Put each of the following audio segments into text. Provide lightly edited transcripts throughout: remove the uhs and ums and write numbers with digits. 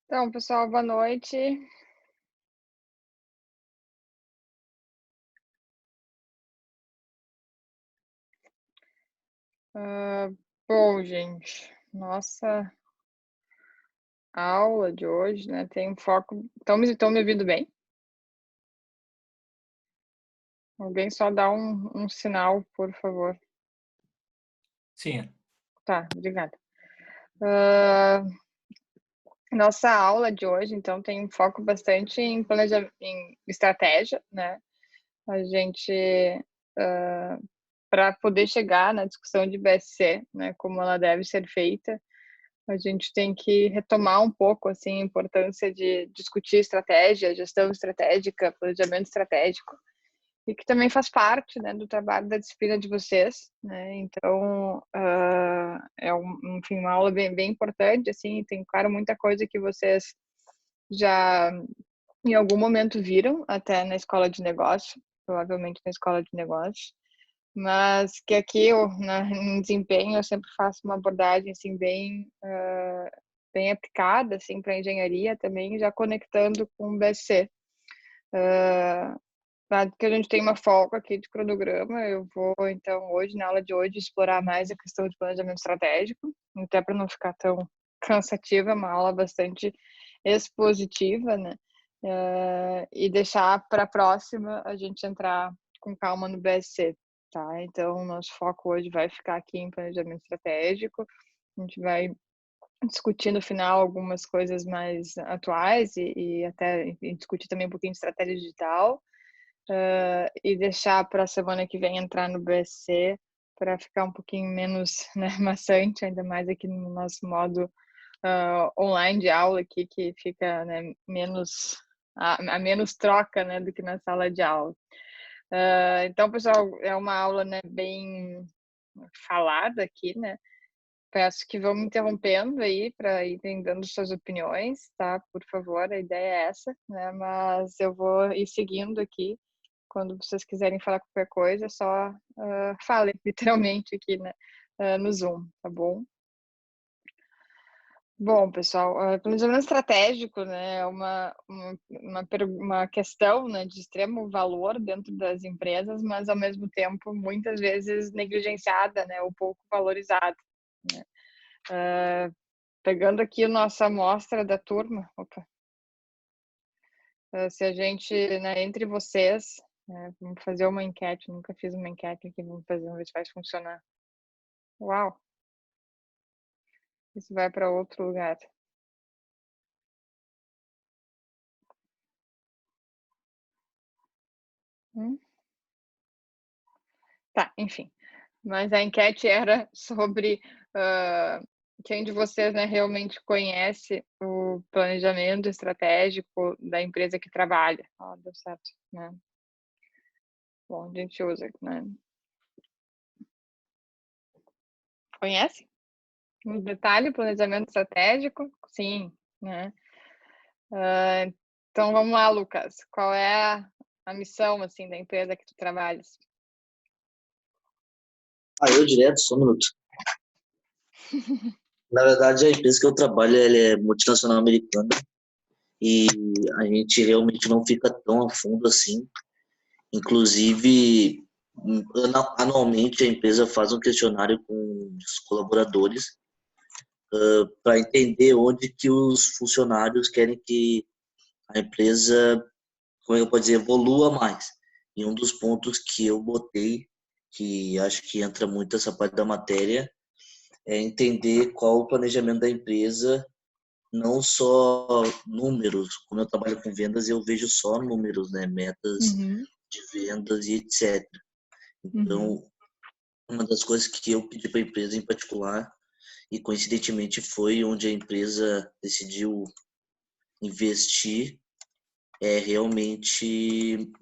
Então, pessoal, boa noite. Hã, bom, gente, nossa aula de hoje, né, tem um foco. Estão me ouvindo bem? Alguém só dá um sinal, por favor. Sim, Tá, obrigada. Hã, nossa aula de hoje, então, tem um foco bastante em estratégia, né. A gente, para poder chegar na discussão de BSC, né, como ela deve ser feita, a gente tem que retomar um pouco, assim, a importância de discutir estratégia, gestão estratégica, planejamento estratégico, e que também faz parte, né, do trabalho da disciplina de vocês, né. Então, enfim, uma aula bem importante, assim, tem, claro, muita coisa que vocês já em algum momento viram até na escola de negócio, provavelmente na escola de negócio, mas que aqui eu, em desempenho, eu sempre faço uma abordagem, assim, bem aplicada, assim, para engenharia também, já conectando com o BSC. Dado que a gente tem uma folga aqui de cronograma, eu vou, então, hoje, na aula de hoje, explorar mais a questão de planejamento estratégico, até para não ficar tão cansativa, é uma aula bastante expositiva, né, e deixar para a próxima a gente entrar com calma no BSC, tá. Então o nosso foco hoje vai ficar aqui em planejamento estratégico, a gente vai discutir no final algumas coisas mais atuais e até, enfim, discutir também um pouquinho de estratégia digital, e deixar para a semana que vem entrar no BSC para ficar um pouquinho menos, né, maçante, ainda mais aqui no nosso modo, online de aula aqui, que fica, né, menos a menos troca, né, do que na sala de aula. Então, pessoal, é uma aula, né, bem falada aqui, né. Peço que vão me interrompendo aí para irem dando suas opiniões, tá, por favor, a ideia é essa, né, mas eu vou ir seguindo aqui. Quando vocês quiserem falar qualquer coisa, só, falem literalmente aqui, né, no Zoom, tá bom? Bom, pessoal, planejamento estratégico, né, é uma questão, né, de extremo valor dentro das empresas, mas ao mesmo tempo muitas vezes negligenciada, né, ou pouco valorizada, né. Pegando aqui a nossa amostra da turma, opa, se a gente, né, entre vocês, né, vamos fazer uma enquete, nunca fiz uma enquete aqui, vamos ver se vai funcionar. Uau, isso vai para outro lugar. Hum, tá, enfim. Mas a enquete era sobre, hã, quem de vocês, né, realmente conhece o planejamento estratégico da empresa que trabalha. Ó, deu certo, né. Bom, a gente usa, né. Conhece? No detalhe, planejamento estratégico? Sim, né. Então vamos lá, Lucas, qual é a missão, assim, da empresa que tu trabalhas? eu direto, só um minuto. Na verdade, a empresa que eu trabalho, ela é multinacional americana e a gente realmente não fica tão a fundo assim. Inclusive, anualmente a empresa faz um questionário com os colaboradores para entender onde que os funcionários querem que a empresa, como eu posso dizer, evolua mais. E um dos pontos que eu botei, que acho que entra muito essa parte da matéria, é entender qual o planejamento da empresa, não só números. Como eu trabalho com vendas, eu vejo só números, né, metas Uhum, de vendas e etc. uhum, Então, uma das coisas que eu pedi para a empresa em particular, e coincidentemente foi onde a empresa decidiu investir, é realmente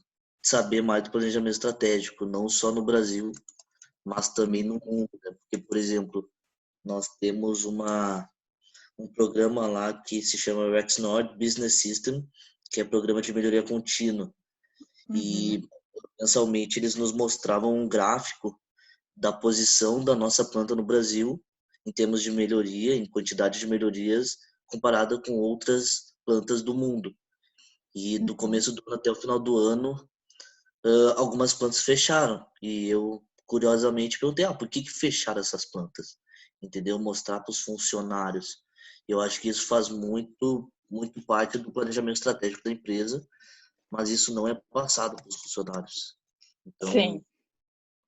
saber mais do planejamento estratégico, não só no Brasil, mas também no mundo, né? Porque, por exemplo, nós temos um programa lá que se chama Rexnord Business System, que é programa de melhoria contínua. E uhum, mensalmente eles nos mostravam um gráfico da posição da nossa planta no Brasil, em termos de melhoria, em quantidade de melhorias, comparada com outras plantas do mundo. E do começo do ano até o final do ano, algumas plantas fecharam. E eu, curiosamente, perguntei, por que fecharam essas plantas? Entendeu? Mostrar para os funcionários. Eu acho que isso faz muito parte do planejamento estratégico da empresa, mas isso não é passado para os funcionários. Então, Sim.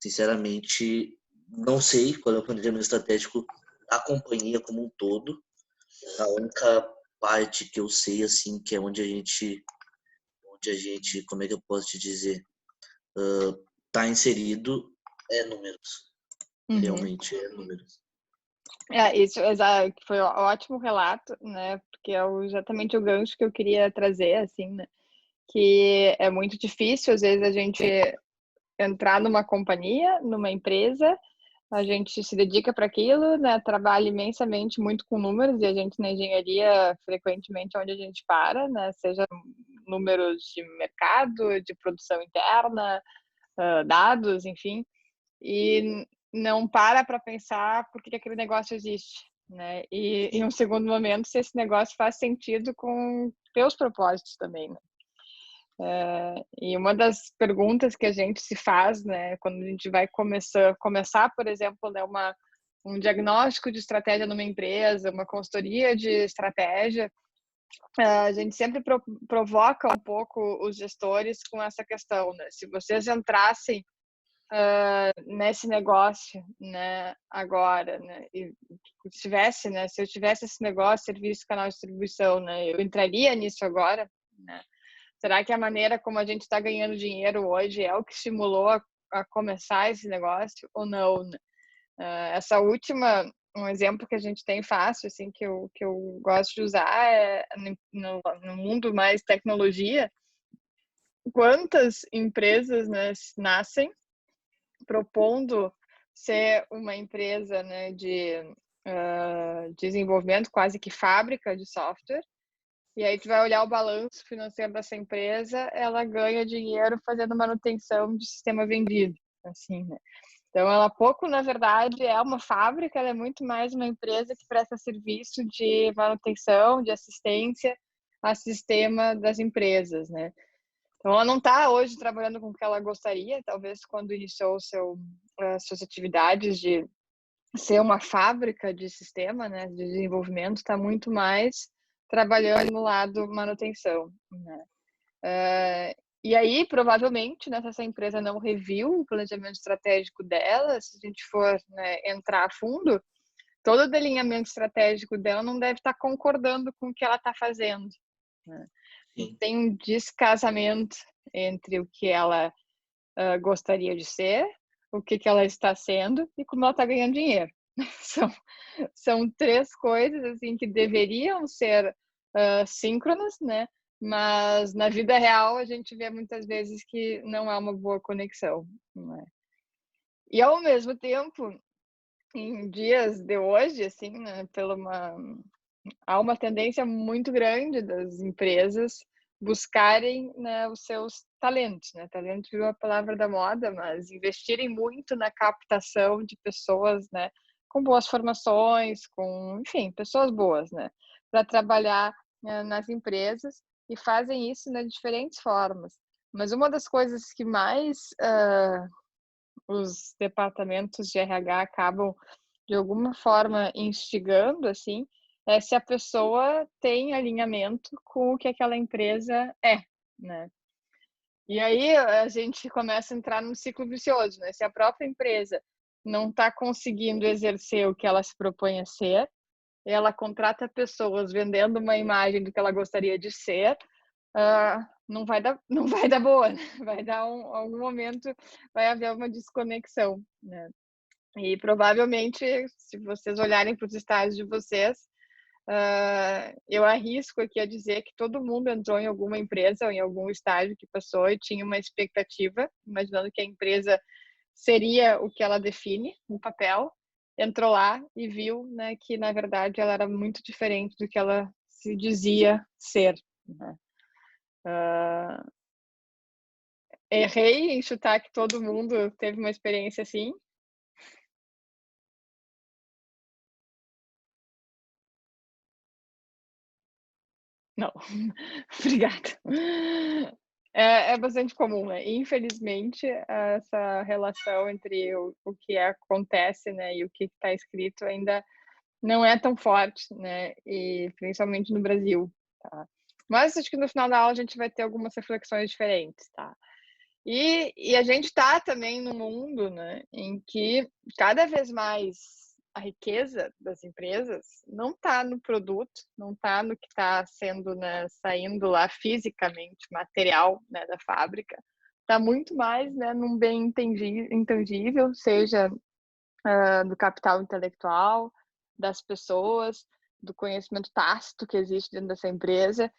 sinceramente, não sei qual é o planejamento estratégico da companhia como um todo. A única parte que eu sei, assim, que é onde a gente, como é que eu posso te dizer, tá inserido é números. Uhum. Realmente é números. Isso foi um ótimo relato, né, porque é exatamente o gancho que eu queria trazer, assim, né, que é muito difícil, às vezes, a gente entrar numa companhia, numa empresa, a gente se dedica para aquilo, né, trabalha imensamente muito com números, e a gente na engenharia, frequentemente, é onde a gente para, né, seja números de mercado, de produção interna, dados, enfim, e não para pensar por que aquele negócio existe, né? E em um segundo momento, se esse negócio faz sentido com teus propósitos também, né? E uma das perguntas que a gente se faz, né, quando a gente vai começar, por exemplo, né, um diagnóstico de estratégia numa empresa, uma consultoria de estratégia, a gente sempre provoca um pouco os gestores com essa questão, né? Se vocês entrassem nesse negócio, né, agora, né, e tivesse, né, se eu tivesse esse negócio, serviço, canal de distribuição, né, eu entraria nisso agora, né? Será que a maneira como a gente está ganhando dinheiro hoje é o que estimulou a começar esse negócio ou não, né? Essa última, um exemplo que a gente tem fácil, assim, que eu gosto de usar é no mundo mais tecnologia, quantas empresas, né, nascem propondo ser uma empresa, né, de desenvolvimento, quase que fábrica de software. E aí tu vai olhar o balanço financeiro dessa empresa, ela ganha dinheiro fazendo manutenção de sistema vendido, assim, né? Então ela pouco, na verdade, é uma fábrica, ela é muito mais uma empresa que presta serviço de manutenção, de assistência a sistema das empresas, né? Então, ela não está hoje trabalhando com o que ela gostaria, talvez quando iniciou suas atividades de ser uma fábrica de sistema, né, de desenvolvimento, está muito mais trabalhando no lado manutenção, né? E aí, provavelmente, né, se essa empresa não reviu o planejamento estratégico dela, se a gente for, né, entrar a fundo, todo o delineamento estratégico dela não deve estar concordando com o que ela está fazendo, né? Sim. Tem um descasamento entre o que ela gostaria de ser, o que ela está sendo e como ela está ganhando dinheiro. São, são três coisas assim que deveriam ser síncronas, né? Mas na vida real a gente vê muitas vezes que não há uma boa conexão, né? E ao mesmo tempo, em dias de hoje, assim, né, há uma tendência muito grande das empresas buscarem, né, os seus talentos, né? Talento virou a palavra da moda, mas investirem muito na captação de pessoas, né, com boas formações, enfim, pessoas boas, né, para trabalhar, né, nas empresas e fazem isso, né, de diferentes formas. Mas uma das coisas que mais os departamentos de RH acabam de alguma forma instigando, assim, é se a pessoa tem alinhamento com o que aquela empresa é, né? E aí a gente começa a entrar num ciclo vicioso, né? Se a própria empresa não está conseguindo exercer o que ela se propõe a ser, ela contrata pessoas vendendo uma imagem do que ela gostaria de ser, não vai dar boa, né? Vai dar algum momento, vai haver uma desconexão, né? E provavelmente, se vocês olharem para os estágios de vocês, eu arrisco aqui a dizer que todo mundo entrou em alguma empresa ou em algum estágio que passou e tinha uma expectativa, imaginando que a empresa seria o que ela define no papel, entrou lá e viu, né, que na verdade ela era muito diferente do que ela se dizia ser, né? Errei em chutar que todo mundo teve uma experiência assim. Não, obrigada. É bastante comum, né. Infelizmente, essa relação entre o que acontece, né, e o que está escrito ainda não é tão forte, né, e principalmente no Brasil, tá. Mas acho que no final da aula a gente vai ter algumas reflexões diferentes, tá. E a gente está também num mundo, né, em que cada vez mais a riqueza das empresas não está no produto, não está no que está sendo, né, saindo lá fisicamente, material, né, da fábrica, está muito mais, né, num bem intangível, seja do capital intelectual, das pessoas, do conhecimento tácito que existe dentro dessa empresa.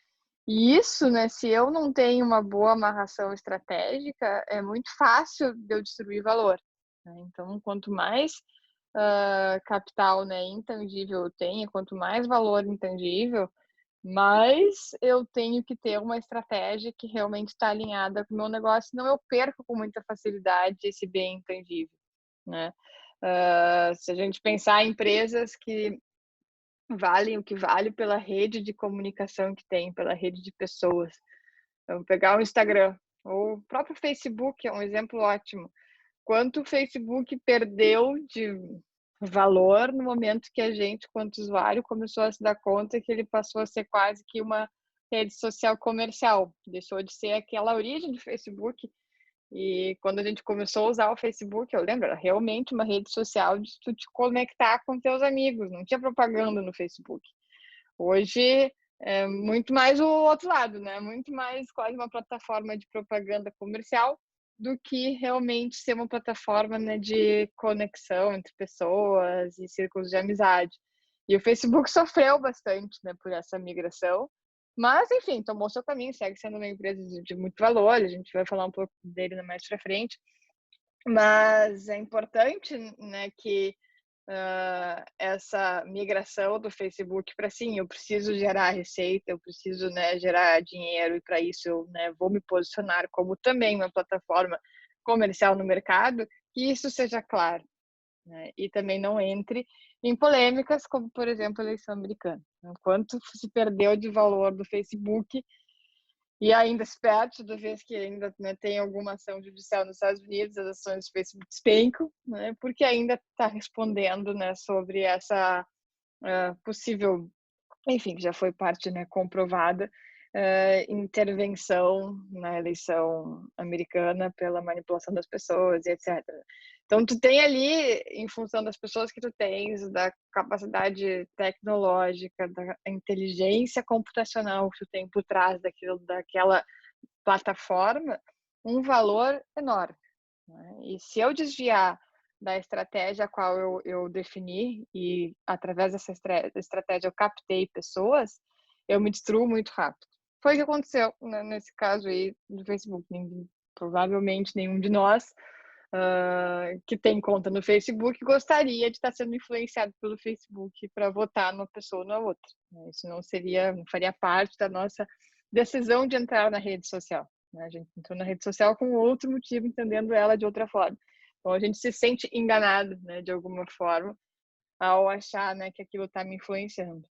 E isso, né, se eu não tenho uma boa amarração estratégica, é muito fácil de eu destruir valor, né. Então, quanto mais, capital, né, intangível eu tenho, quanto mais valor intangível, mais eu tenho que ter uma estratégia que realmente está alinhada com o meu negócio, senão eu perco com muita facilidade esse bem intangível, né. Se a gente pensar em empresas que valem o que vale pela rede de comunicação que tem, pela rede de pessoas. Vamos pegar o Instagram, ou o próprio Facebook é um exemplo ótimo. Quanto o Facebook perdeu de valor no momento que a gente, quanto usuário, começou a se dar conta que ele passou a ser quase que uma rede social comercial. Deixou de ser aquela origem do Facebook. E quando a gente começou a usar o Facebook, eu lembro, era realmente uma rede social de tu te conectar com teus amigos, não tinha propaganda no Facebook. Hoje é muito mais o outro lado, né, muito mais quase uma plataforma de propaganda comercial, do que realmente ser uma plataforma, né, de conexão entre pessoas e círculos de amizade. E o Facebook sofreu bastante, né, por essa migração, mas enfim, tomou seu caminho, segue sendo uma empresa de muito valor, a gente vai falar um pouco dele mais pra frente, mas é importante, né, que essa migração do Facebook para sim, eu preciso gerar receita, eu preciso, né, gerar dinheiro e para isso eu, né, vou me posicionar como também uma plataforma comercial no mercado, que isso seja claro, né, e também não entre em polêmicas como, por exemplo, a eleição americana. O quanto se perdeu de valor do Facebook e ainda se perde, toda vez que ainda, né, tem alguma ação judicial nos Estados Unidos, as ações do Facebook despencam, né, porque ainda está respondendo, né, sobre essa possível, enfim, que já foi parte, né, comprovada, intervenção na eleição americana pela manipulação das pessoas e etc. Então, tu tem ali, em função das pessoas que tu tens, da capacidade tecnológica, da inteligência computacional que tu tem por trás daquela plataforma, um valor enorme, né? E se eu desviar da estratégia a qual eu defini e através dessa estratégia eu captei pessoas, eu me destruo muito rápido. Foi o que aconteceu, né, nesse caso aí do Facebook. Provavelmente nenhum de nós que tem conta no Facebook gostaria de estar sendo influenciado pelo Facebook para votar numa pessoa ou na outra, né? Isso não faria parte da nossa decisão de entrar na rede social, né? A gente entrou na rede social com outro motivo, entendendo ela de outra forma. Então a gente se sente enganado, né, de alguma forma, ao achar, né, que aquilo está me influenciando.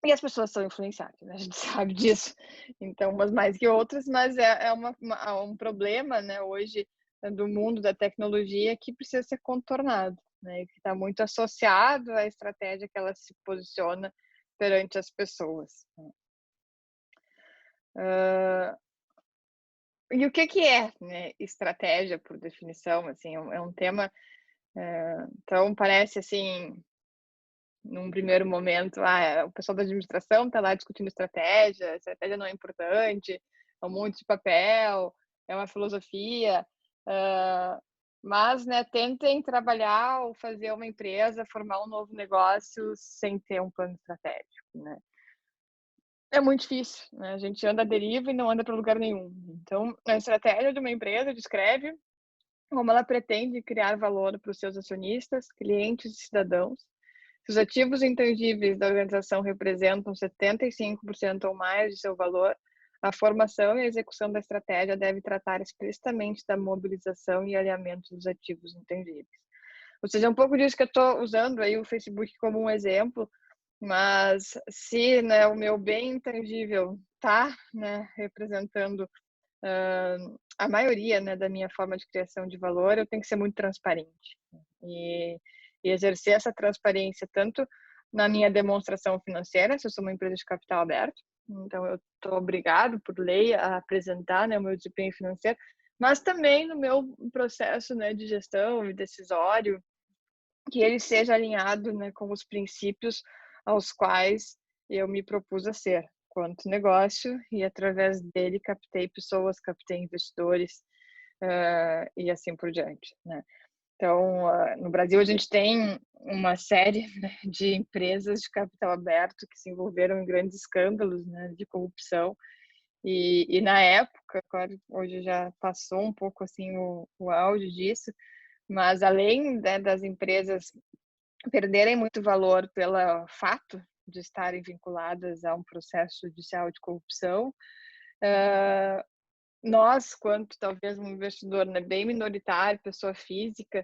E as pessoas são influenciadas, né? A gente sabe disso. Então, umas mais que outras, mas é um problema, né, hoje, do mundo da tecnologia que precisa ser contornado, né? E que está muito associado à estratégia que ela se posiciona perante as pessoas. E o que é, né, estratégia, por definição? Assim, é um tema, então parece assim, num primeiro momento, o pessoal da administração está lá discutindo estratégia não é importante, é um monte de papel, é uma filosofia, mas, né, tentem trabalhar ou fazer uma empresa, formar um novo negócio sem ter um plano estratégico, né. É muito difícil, né, a gente anda à deriva e não anda para lugar nenhum. Então, a estratégia de uma empresa descreve como ela pretende criar valor para os seus acionistas, clientes e cidadãos. Se os ativos intangíveis da organização representam 75% ou mais de seu valor, a formação e a execução da estratégia deve tratar explicitamente da mobilização e alinhamento dos ativos intangíveis. Ou seja, um pouco disso que eu estou usando aí o Facebook como um exemplo, mas se, né, o meu bem intangível está, né, representando a maioria, né, da minha forma de criação de valor, eu tenho que ser muito transparente e, e exercer essa transparência tanto na minha demonstração financeira, se eu sou uma empresa de capital aberto, então eu estou obrigado por lei a apresentar, né, o meu desempenho financeiro, mas também no meu processo, né, de gestão e decisório, que ele seja alinhado, né, com os princípios aos quais eu me propus a ser, quanto negócio, e através dele captei pessoas, captei investidores, e assim por diante, né. Então, no Brasil a gente tem uma série, né, de empresas de capital aberto que se envolveram em grandes escândalos, né, de corrupção, e na época, claro, hoje já passou um pouco assim o auge disso, mas além, né, das empresas perderem muito valor pelo fato de estarem vinculadas a um processo judicial de corrupção, nós, quanto talvez um investidor, né, bem minoritário, pessoa física,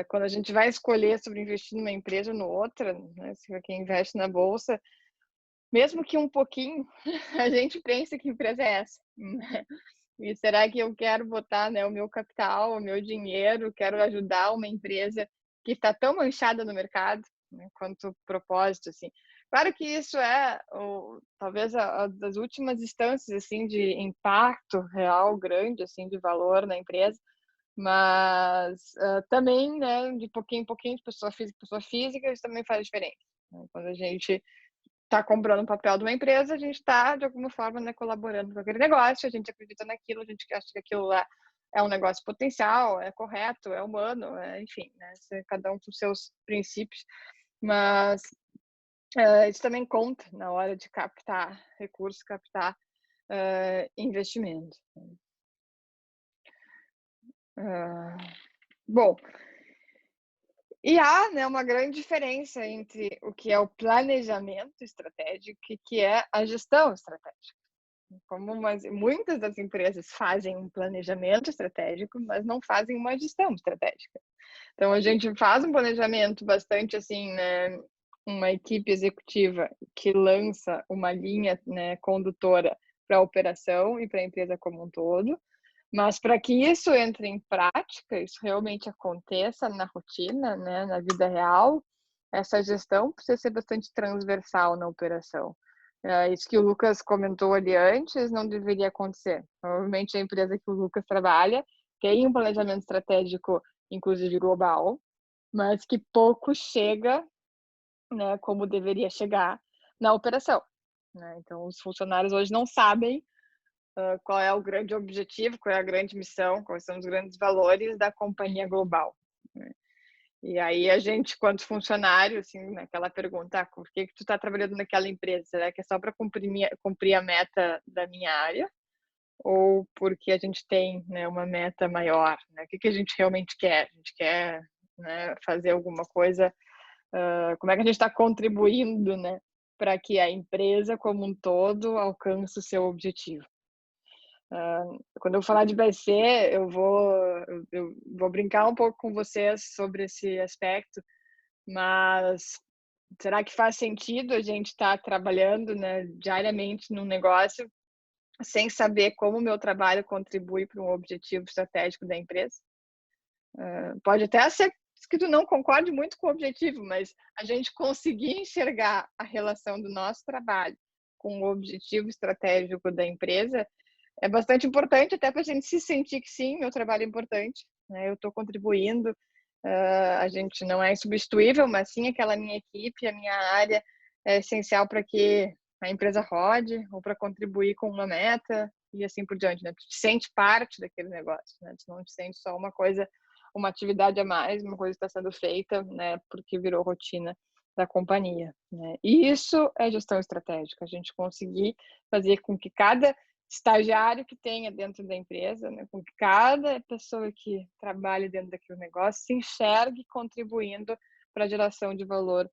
quando a gente vai escolher sobre investir numa empresa ou no outra, né, se quem investe na bolsa, mesmo que um pouquinho, a gente pensa que empresa é essa, né? E será que eu quero botar, né, o meu capital, o meu dinheiro, quero ajudar uma empresa que está tão manchada no mercado, né, quanto propósito, assim. Claro que isso é talvez a das últimas instâncias, assim, de impacto real grande, assim, de valor na empresa, mas também, né, de pouquinho em pouquinho, de pessoa física, isso também faz diferença, né? Quando a gente está comprando um papel de uma empresa, a gente está, de alguma forma, né, colaborando com aquele negócio, a gente acredita naquilo, a gente acha que aquilo lá é um negócio potencial, é correto, é humano, enfim, né, cada um com seus princípios, mas isso também conta na hora de captar recursos, captar investimento. Uh, Bom, e há, né, uma grande diferença entre o que é o planejamento estratégico e o que é a gestão estratégica. Como muitas das empresas fazem um planejamento estratégico, mas não fazem uma gestão estratégica. Então a gente faz um planejamento bastante assim, né, uma equipe executiva que lança uma linha, né, condutora para a operação e para a empresa como um todo, mas para que isso entre em prática, isso realmente aconteça na rotina, né, na vida real, essa gestão precisa ser bastante transversal na operação. Isso que o Lucas comentou ali antes não deveria acontecer. Provavelmente a empresa que o Lucas trabalha tem um planejamento estratégico, inclusive global, mas que pouco chega, né, como deveria chegar na operação, né? Então, os funcionários hoje não sabem qual é o grande objetivo, qual é a grande missão, quais são os grandes valores da companhia global, né? E aí a gente, quanto funcionário, assim, naquela pergunta, por que tu está trabalhando naquela empresa? Será que é só para cumprir a meta da minha área? Ou porque a gente tem, né, uma meta maior, né? O que a gente realmente quer? A gente quer, né, fazer alguma coisa, como é que a gente está contribuindo, né, para que a empresa como um todo alcance o seu objetivo? Quando eu falar de BC, eu vou brincar um pouco com vocês sobre esse aspecto, mas será que faz sentido a gente estar trabalhando, né, diariamente num negócio sem saber como o meu trabalho contribui para um objetivo estratégico da empresa? Pode até ser que tu não concorde muito com o objetivo, mas a gente conseguir enxergar a relação do nosso trabalho com o objetivo estratégico da empresa é bastante importante, até para a gente se sentir que sim, meu trabalho é importante, né? Eu estou contribuindo, a gente não é insubstituível, mas sim aquela minha equipe, a minha área é essencial para que a empresa rode ou para contribuir com uma meta e assim por diante, né? Tu te sente parte daquele negócio, né? Tu não te sente só uma coisa, uma atividade a mais, uma coisa que está sendo feita, né? Porque virou rotina da companhia, né? E isso é gestão estratégica, a gente conseguir fazer com que cada estagiário que tenha dentro da empresa, né, com que cada pessoa que trabalhe dentro daquele negócio se enxergue contribuindo para a geração de valor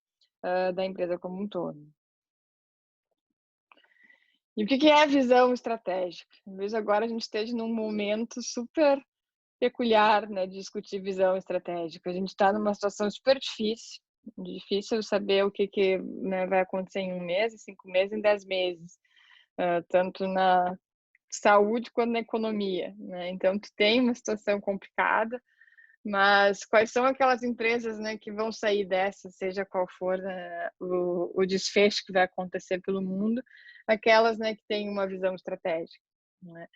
da empresa como um todo. E o que é a visão estratégica? Talvez agora a gente esteja num momento super peculiar, né, de discutir visão estratégica. A gente está numa situação super difícil, Difícil saber o que né, vai acontecer em 1 mês, em 5 meses, em 10 meses, tanto na saúde quanto na economia, né? Então, tu tem uma situação complicada, mas quais são aquelas empresas, né, que vão sair dessa, seja qual for, né, o desfecho que vai acontecer pelo mundo, aquelas, né, que têm uma visão estratégica, né?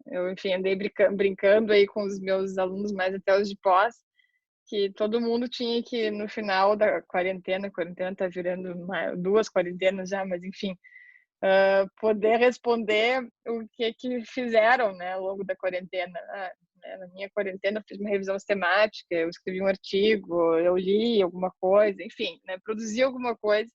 Eu, enfim, andei brincando aí com os meus alunos, mais até os de pós, que todo mundo tinha que, no final da quarentena, a quarentena tá virando 2 quarentenas já, mas enfim, poder responder o que fizeram, né, ao longo da quarentena. Né, na minha quarentena eu fiz uma revisão sistemática, eu escrevi um artigo, eu li alguma coisa, enfim, né, produzi alguma coisa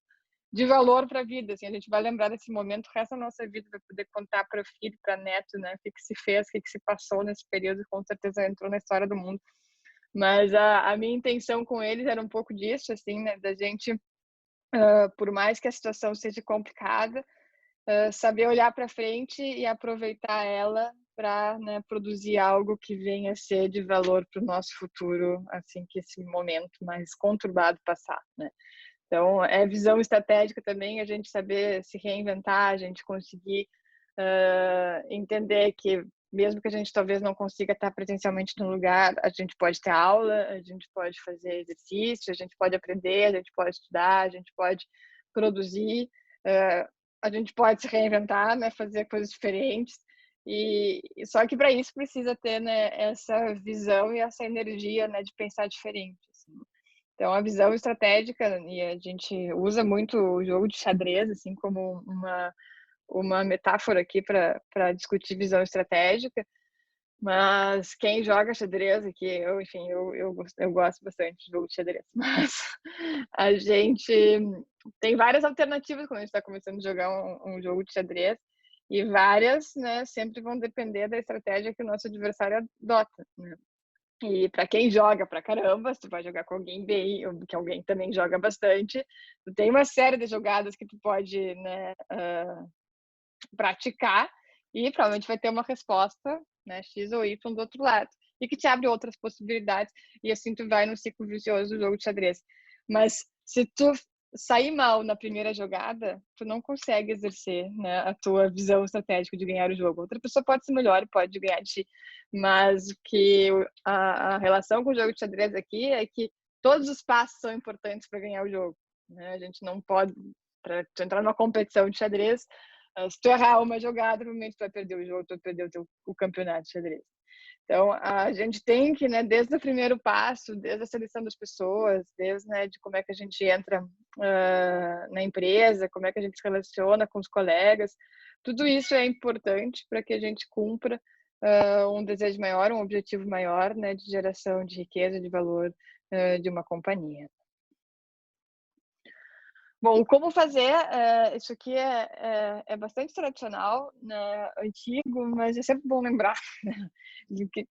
de valor para a vida. Assim, a gente vai lembrar desse momento o resto da nossa vida, vai poder contar para filho, para neto, né, o que se fez, o que se passou nesse período, com certeza entrou na história do mundo. Mas a minha intenção com eles era um pouco disso, assim, né, da gente, por mais que a situação seja complicada, saber olhar para frente e aproveitar ela para, né, produzir algo que venha a ser de valor para o nosso futuro, assim que esse momento mais conturbado passar, né? Então, é visão estratégica também, a gente saber se reinventar, a gente conseguir entender que mesmo que a gente talvez não consiga estar presencialmente no lugar, a gente pode ter aula, a gente pode fazer exercício, a gente pode aprender, a gente pode estudar, a gente pode produzir, a gente pode se reinventar, né, fazer coisas diferentes. E só que para isso precisa ter, né, essa visão e essa energia, né, de pensar diferente, assim. Então, a visão estratégica, e a gente usa muito o jogo de xadrez, assim, como uma metáfora aqui para discutir visão estratégica, mas quem joga xadrez aqui, eu, enfim, eu gosto bastante de jogo de xadrez, mas a gente tem várias alternativas quando a gente está começando a jogar um jogo de xadrez, e várias, né, sempre vão depender da estratégia que o nosso adversário adota, né? E para quem joga pra caramba, se tu vai jogar com alguém bem, ou que alguém também joga bastante, tu tem uma série de jogadas que tu pode, né, praticar e provavelmente vai ter uma resposta, né, X ou Y do outro lado, e que te abre outras possibilidades, e assim tu vai no ciclo vicioso do jogo de xadrez. Mas se tu sair mal na primeira jogada, tu não consegue exercer, né, a tua visão estratégica de ganhar o jogo. Outra pessoa pode ser melhor e pode ganhar de ti, mas que a relação com o jogo de xadrez aqui é que todos os passos são importantes para ganhar o jogo, né? A gente não pode, para entrar numa competição de xadrez, se tu errar uma jogada, provavelmente tu vai perder o jogo, tu vai perder o campeonato de xadrez. Então, a gente tem que, né, desde o primeiro passo, desde a seleção das pessoas, desde, né, de como é que a gente entra na empresa, como é que a gente se relaciona com os colegas, tudo isso é importante para que a gente cumpra um desejo maior, um objetivo maior, né, de geração de riqueza, de valor de uma companhia. Bom, como fazer, isso aqui é bastante tradicional, né, antigo, mas é sempre bom lembrar, né, de que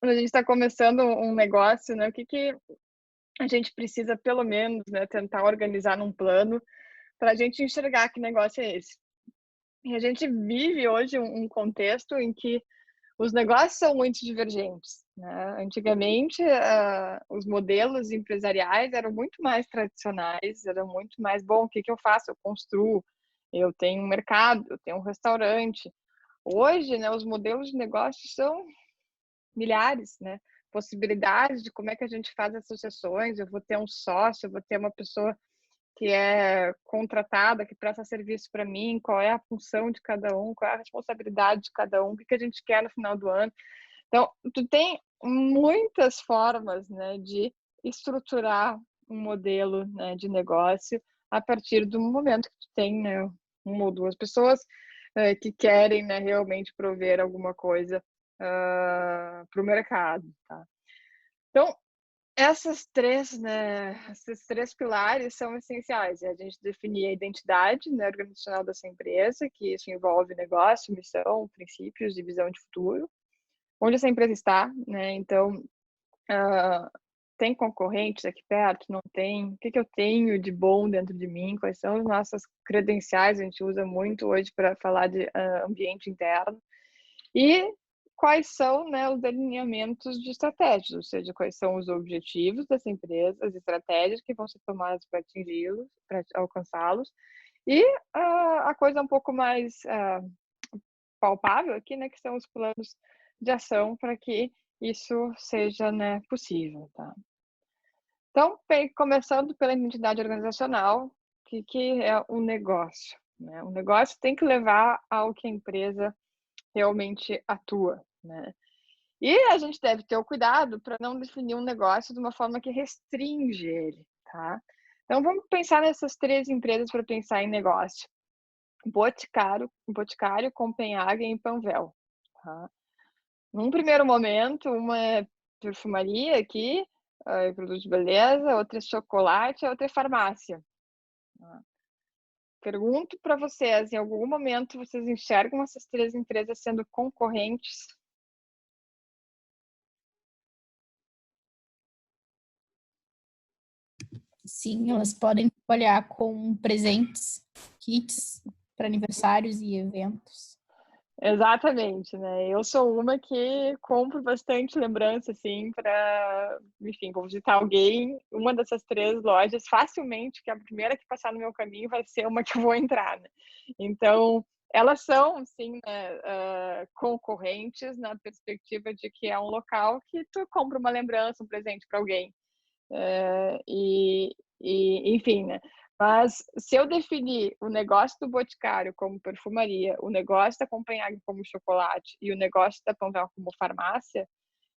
quando a gente está começando um negócio, né, o que a gente precisa pelo menos, né, tentar organizar num plano para a gente enxergar que negócio é esse. E a gente vive hoje um contexto em que os negócios são muito divergentes, né? Antigamente, os modelos empresariais eram muito mais tradicionais, eram muito mais, bom, o que eu faço? Eu construo, eu tenho um mercado, eu tenho um restaurante. Hoje, né, os modelos de negócios são milhares, né? Possibilidades de como é que a gente faz associações, eu vou ter um sócio, eu vou ter uma pessoa que é contratada, que presta serviço para mim, qual é a função de cada um, qual é a responsabilidade de cada um, o que a gente quer no final do ano. Então, tu tem muitas formas, né, de estruturar um modelo, né, de negócio a partir do momento que tu tem, né, uma ou duas pessoas que querem, né, realmente prover alguma coisa para o mercado, tá? Então, esses três pilares são essenciais. É a gente definir a identidade, né, organizacional dessa empresa, que isso envolve negócio, missão, princípios e visão de futuro. Onde essa empresa está, né? Então, tem concorrentes aqui perto? Não tem? O que eu tenho de bom dentro de mim? Quais são as nossas credenciais? A gente usa muito hoje para falar de ambiente interno. E quais são, né, os alinhamentos de estratégias, ou seja, quais são os objetivos dessa empresa, as estratégias que vão ser tomadas para atingi-los, para alcançá-los, e a coisa um pouco mais palpável aqui, né, que são os planos de ação para que isso seja, né, possível, tá? Então, começando pela identidade organizacional, que é o negócio, né? O negócio tem que levar ao que a empresa realmente atua, né? E a gente deve ter o cuidado para não definir um negócio de uma forma que restringe ele, tá? Então, vamos pensar nessas 3 empresas para pensar em negócio. Boticário, Copenhagen e Panvel, tá? Num primeiro momento, uma é perfumaria aqui, produtos de beleza, outra é chocolate, a outra é farmácia. Tá? Pergunto para vocês, em algum momento vocês enxergam essas 3 empresas sendo concorrentes? Sim, elas podem trabalhar com presentes, kits para aniversários e eventos. Exatamente, né? Eu sou uma que compro bastante lembrança, assim, para, enfim, vou visitar alguém, uma dessas 3 lojas, facilmente, que a primeira que passar no meu caminho vai ser uma que eu vou entrar, né? Então, elas são, sim, né, concorrentes na perspectiva de que é um local que tu compra uma lembrança, um presente para alguém. Enfim, né? Mas se eu definir o negócio do Boticário como perfumaria, o negócio da Copenhagen como chocolate e o negócio da Panvel como farmácia,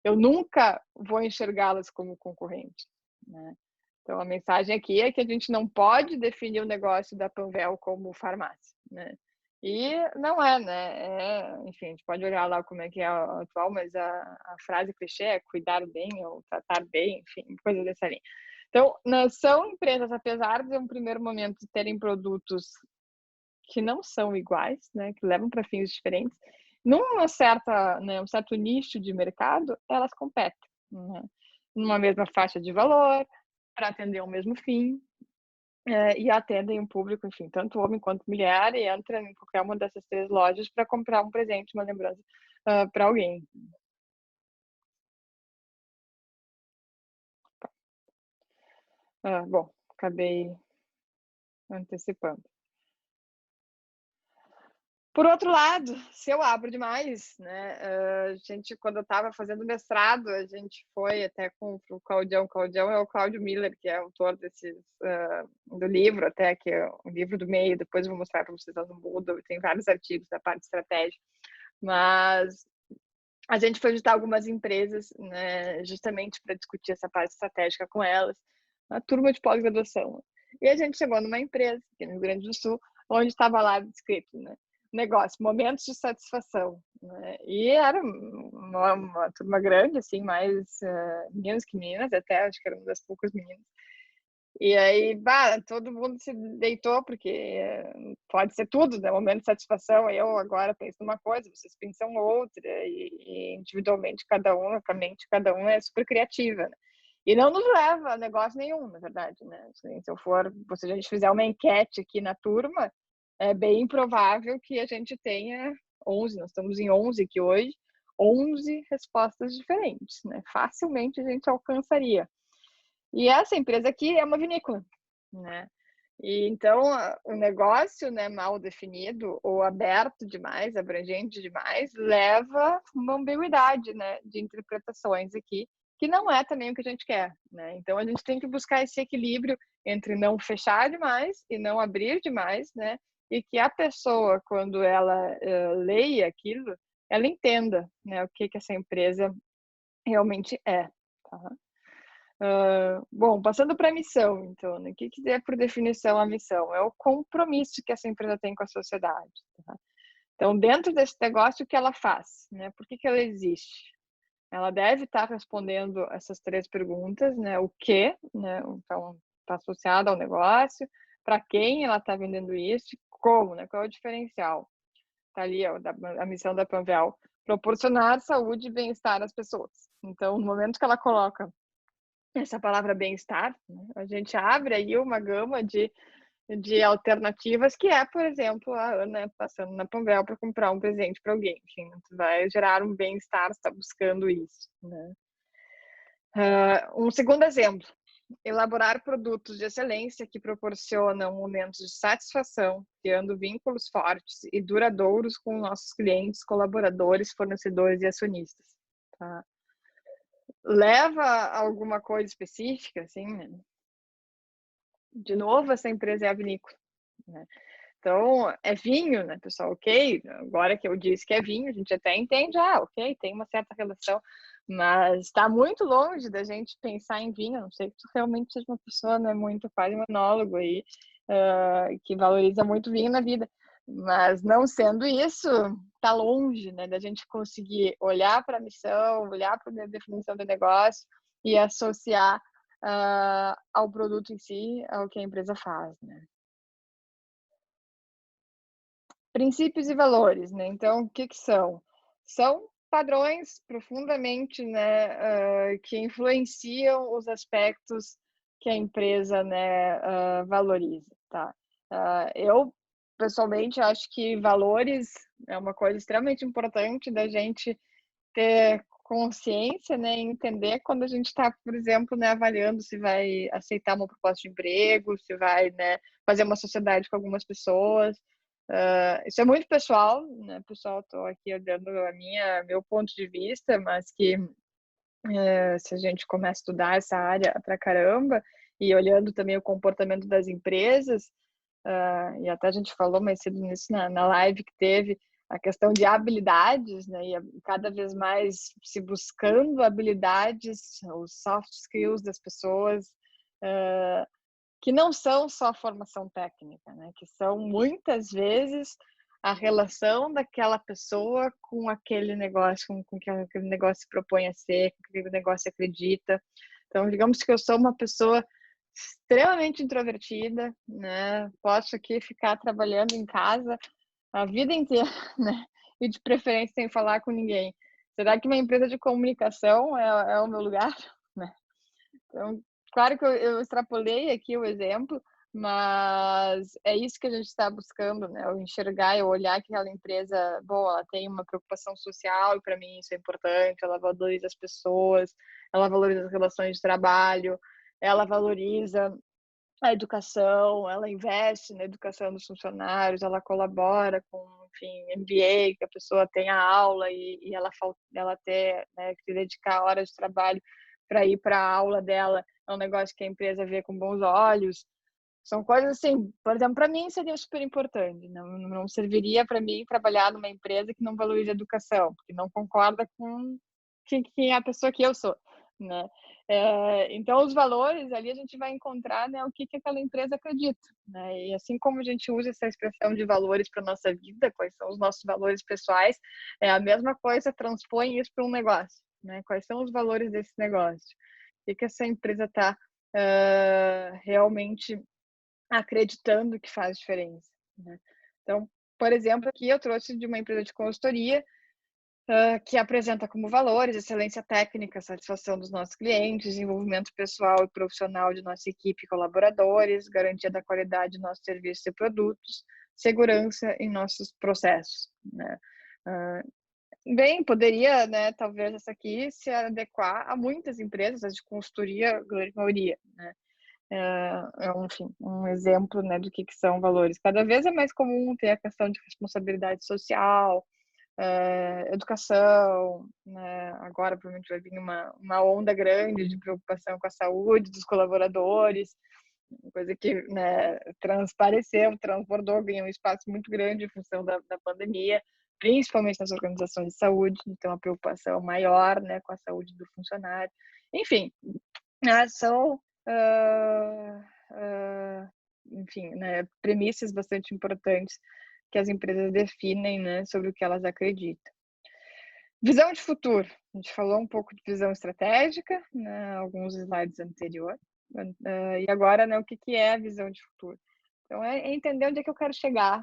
eu nunca vou enxergá-las como concorrentes, né? Então a mensagem aqui é que a gente não pode definir o negócio da Panvel como farmácia, né? E não é, né? Enfim, a gente pode olhar lá como é que é a atual, mas a frase clichê é cuidar bem ou tratar bem, enfim, coisa dessa linha. Então, são empresas, apesar de, em um primeiro momento, terem produtos que não são iguais, né, que levam para fins diferentes, numa certa, né, um certo nicho de mercado, elas competem, né, numa mesma faixa de valor, para atender o mesmo fim, e atendem um público, enfim, tanto homem quanto mulher, e entra em qualquer uma dessas 3 lojas para comprar um presente, uma lembrança para alguém. Bom, acabei antecipando. Por outro lado, se eu abro demais, né, a gente, quando eu estava fazendo mestrado, a gente foi até com o Claudião. Claudião é o Cláudio Miller, que é autor desses, do livro, até que é o livro do meio, depois eu vou mostrar para vocês lá no Moodle, tem vários artigos da parte de estratégia, mas a gente foi visitar algumas empresas, né, justamente para discutir essa parte estratégica com elas, uma turma de pós-graduação. E a gente chegou numa empresa, aqui no Rio Grande do Sul, onde estava lá descrito, né, negócio, momentos de satisfação, né? E era uma turma grande, assim, mais meninos que meninas, até acho que era uma das poucas meninas. E aí, todo mundo se deitou, porque pode ser tudo, né? Momento de satisfação. Eu agora penso numa coisa, vocês pensam outra, e individualmente cada um, a mente de cada um é super criativa, né? E não nos leva a negócio nenhum, na verdade, né? Se a gente fizer uma enquete aqui na turma, é bem provável que a gente tenha 11, nós estamos em 11 aqui hoje, 11 respostas diferentes, né? Facilmente a gente alcançaria. E essa empresa aqui é uma vinícola, né? E então o negócio, né, mal definido ou aberto demais, abrangente demais, leva uma ambiguidade, né, de interpretações aqui, que não é também o que a gente quer, né? Então a gente tem que buscar esse equilíbrio entre não fechar demais e não abrir demais, né? E que a pessoa, quando ela leia aquilo, ela entenda, né, o que essa empresa realmente é, tá? Bom, passando para a missão, então, né? O que é, por definição, a missão? É o compromisso que essa empresa tem com a sociedade. Tá? Então, dentro desse negócio, o que ela faz? Né? Por que ela existe? Ela deve estar respondendo essas 3 perguntas, né? O que, né? Então, está associado ao negócio, para quem ela está vendendo isso, como, né? Qual é o diferencial? Está ali, ó, a missão da Panvel, proporcionar saúde e bem-estar às pessoas. Então, no momento que ela coloca essa palavra bem-estar, né, a gente abre aí uma gama de de alternativas, que é, por exemplo, a Ana passando na Panvel para comprar um presente para alguém. Enfim, tu vai gerar um bem-estar, está buscando isso, né? Um segundo exemplo, elaborar produtos de excelência que proporcionam momentos de satisfação, criando vínculos fortes e duradouros com nossos clientes, colaboradores, fornecedores e acionistas. Tá? Leva a alguma coisa específica, assim, né? De novo, essa empresa é a vinícola, né? Então, é vinho, né, pessoal? Ok, agora que eu disse que é vinho, a gente até entende, ok, tem uma certa relação, mas está muito longe da gente pensar em vinho, a não sei que tu realmente seja uma pessoa, né, muito quase um enólogo aí, que valoriza muito vinho na vida. Mas não sendo isso, está longe, né, da gente conseguir olhar para a missão, olhar para a definição do negócio e associar ao produto em si, ao que a empresa faz, né? Princípios e valores, né? Então, o que que são? São padrões profundamente, né, que influenciam os aspectos que a empresa, né, valoriza, tá? Eu, pessoalmente, acho que valores é uma coisa extremamente importante da gente ter consciência, né, entender quando a gente está, por exemplo, né, avaliando se vai aceitar uma proposta de emprego, se vai, né, fazer uma sociedade com algumas pessoas. Isso é muito pessoal, né, pessoal? Estou aqui dando meu ponto de vista, mas que se a gente começa a estudar essa área pra caramba e olhando também o comportamento das empresas, e até a gente falou mais cedo nisso na live que teve, a questão de habilidades, né, e cada vez mais se buscando habilidades, os soft skills das pessoas, que não são só formação técnica, né, que são muitas vezes a relação daquela pessoa com aquele negócio, com que aquele negócio se propõe a ser, com que aquele negócio acredita. Então, digamos que eu sou uma pessoa extremamente introvertida, né? Posso aqui ficar trabalhando em casa a vida inteira, né? E de preferência sem falar com ninguém. Será que uma empresa de comunicação é o meu lugar, né? Então, claro que eu extrapolei aqui o exemplo, mas é isso que a gente está buscando, né? Eu enxergar, eu olhar que aquela empresa, bom, ela tem uma preocupação social e para mim isso é importante, ela valoriza as pessoas, ela valoriza as relações de trabalho, ela valoriza a educação, ela investe na educação dos funcionários, ela colabora com, enfim, MBA, que a pessoa tenha aula e ela ter, né, que dedicar horas de trabalho para ir para a aula dela, é um negócio que a empresa vê com bons olhos. São coisas assim, por exemplo, para mim seria super importante. Não serviria para mim trabalhar numa empresa que não valoriza a educação, porque não concorda com quem é a pessoa que eu sou, né? Então, os valores ali a gente vai encontrar, né, o que aquela empresa acredita, né? E assim como a gente usa essa expressão de valores para nossa vida, quais são os nossos valores pessoais, é a mesma coisa, transpõe isso para um negócio, né? Quais são os valores desse negócio? O que essa empresa está realmente acreditando que faz diferença, né? Então, por exemplo, aqui eu trouxe de uma empresa de consultoria que apresenta como valores excelência técnica, satisfação dos nossos clientes, desenvolvimento pessoal e profissional de nossa equipe e colaboradores, garantia da qualidade de nossos serviços e produtos, segurança em nossos processos, né? Bem, poderia, né, talvez essa aqui se adequar a muitas empresas, as de consultoria, a grande maioria, né? Enfim, um exemplo, né, do que são valores. Cada vez é mais comum ter a questão de responsabilidade social, educação, né? Agora provavelmente vai vir uma onda grande de preocupação com a saúde dos colaboradores, coisa que, né, transbordou, ganhou um espaço muito grande em função da pandemia, principalmente nas organizações de saúde, então a preocupação maior, né, com a saúde do funcionário. Enfim, são, enfim, né, premissas bastante importantes que as empresas definem, né, sobre o que elas acreditam. Visão de futuro. A gente falou um pouco de visão estratégica, né, alguns slides anteriores. E agora, né, o que é a visão de futuro? Então, é entender onde é que eu quero chegar.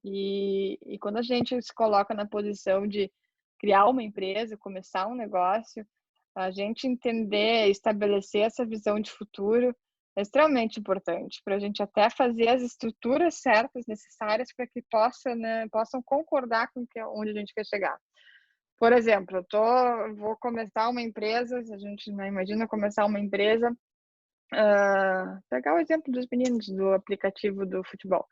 E quando a gente se coloca na posição de criar uma empresa, começar um negócio, a gente entender, estabelecer essa visão de futuro é extremamente importante para a gente até fazer as estruturas certas necessárias para que possam concordar com onde a gente quer chegar. Por exemplo, vou começar uma empresa, a gente imagina começar uma empresa, pegar o exemplo dos meninos do aplicativo do futebol.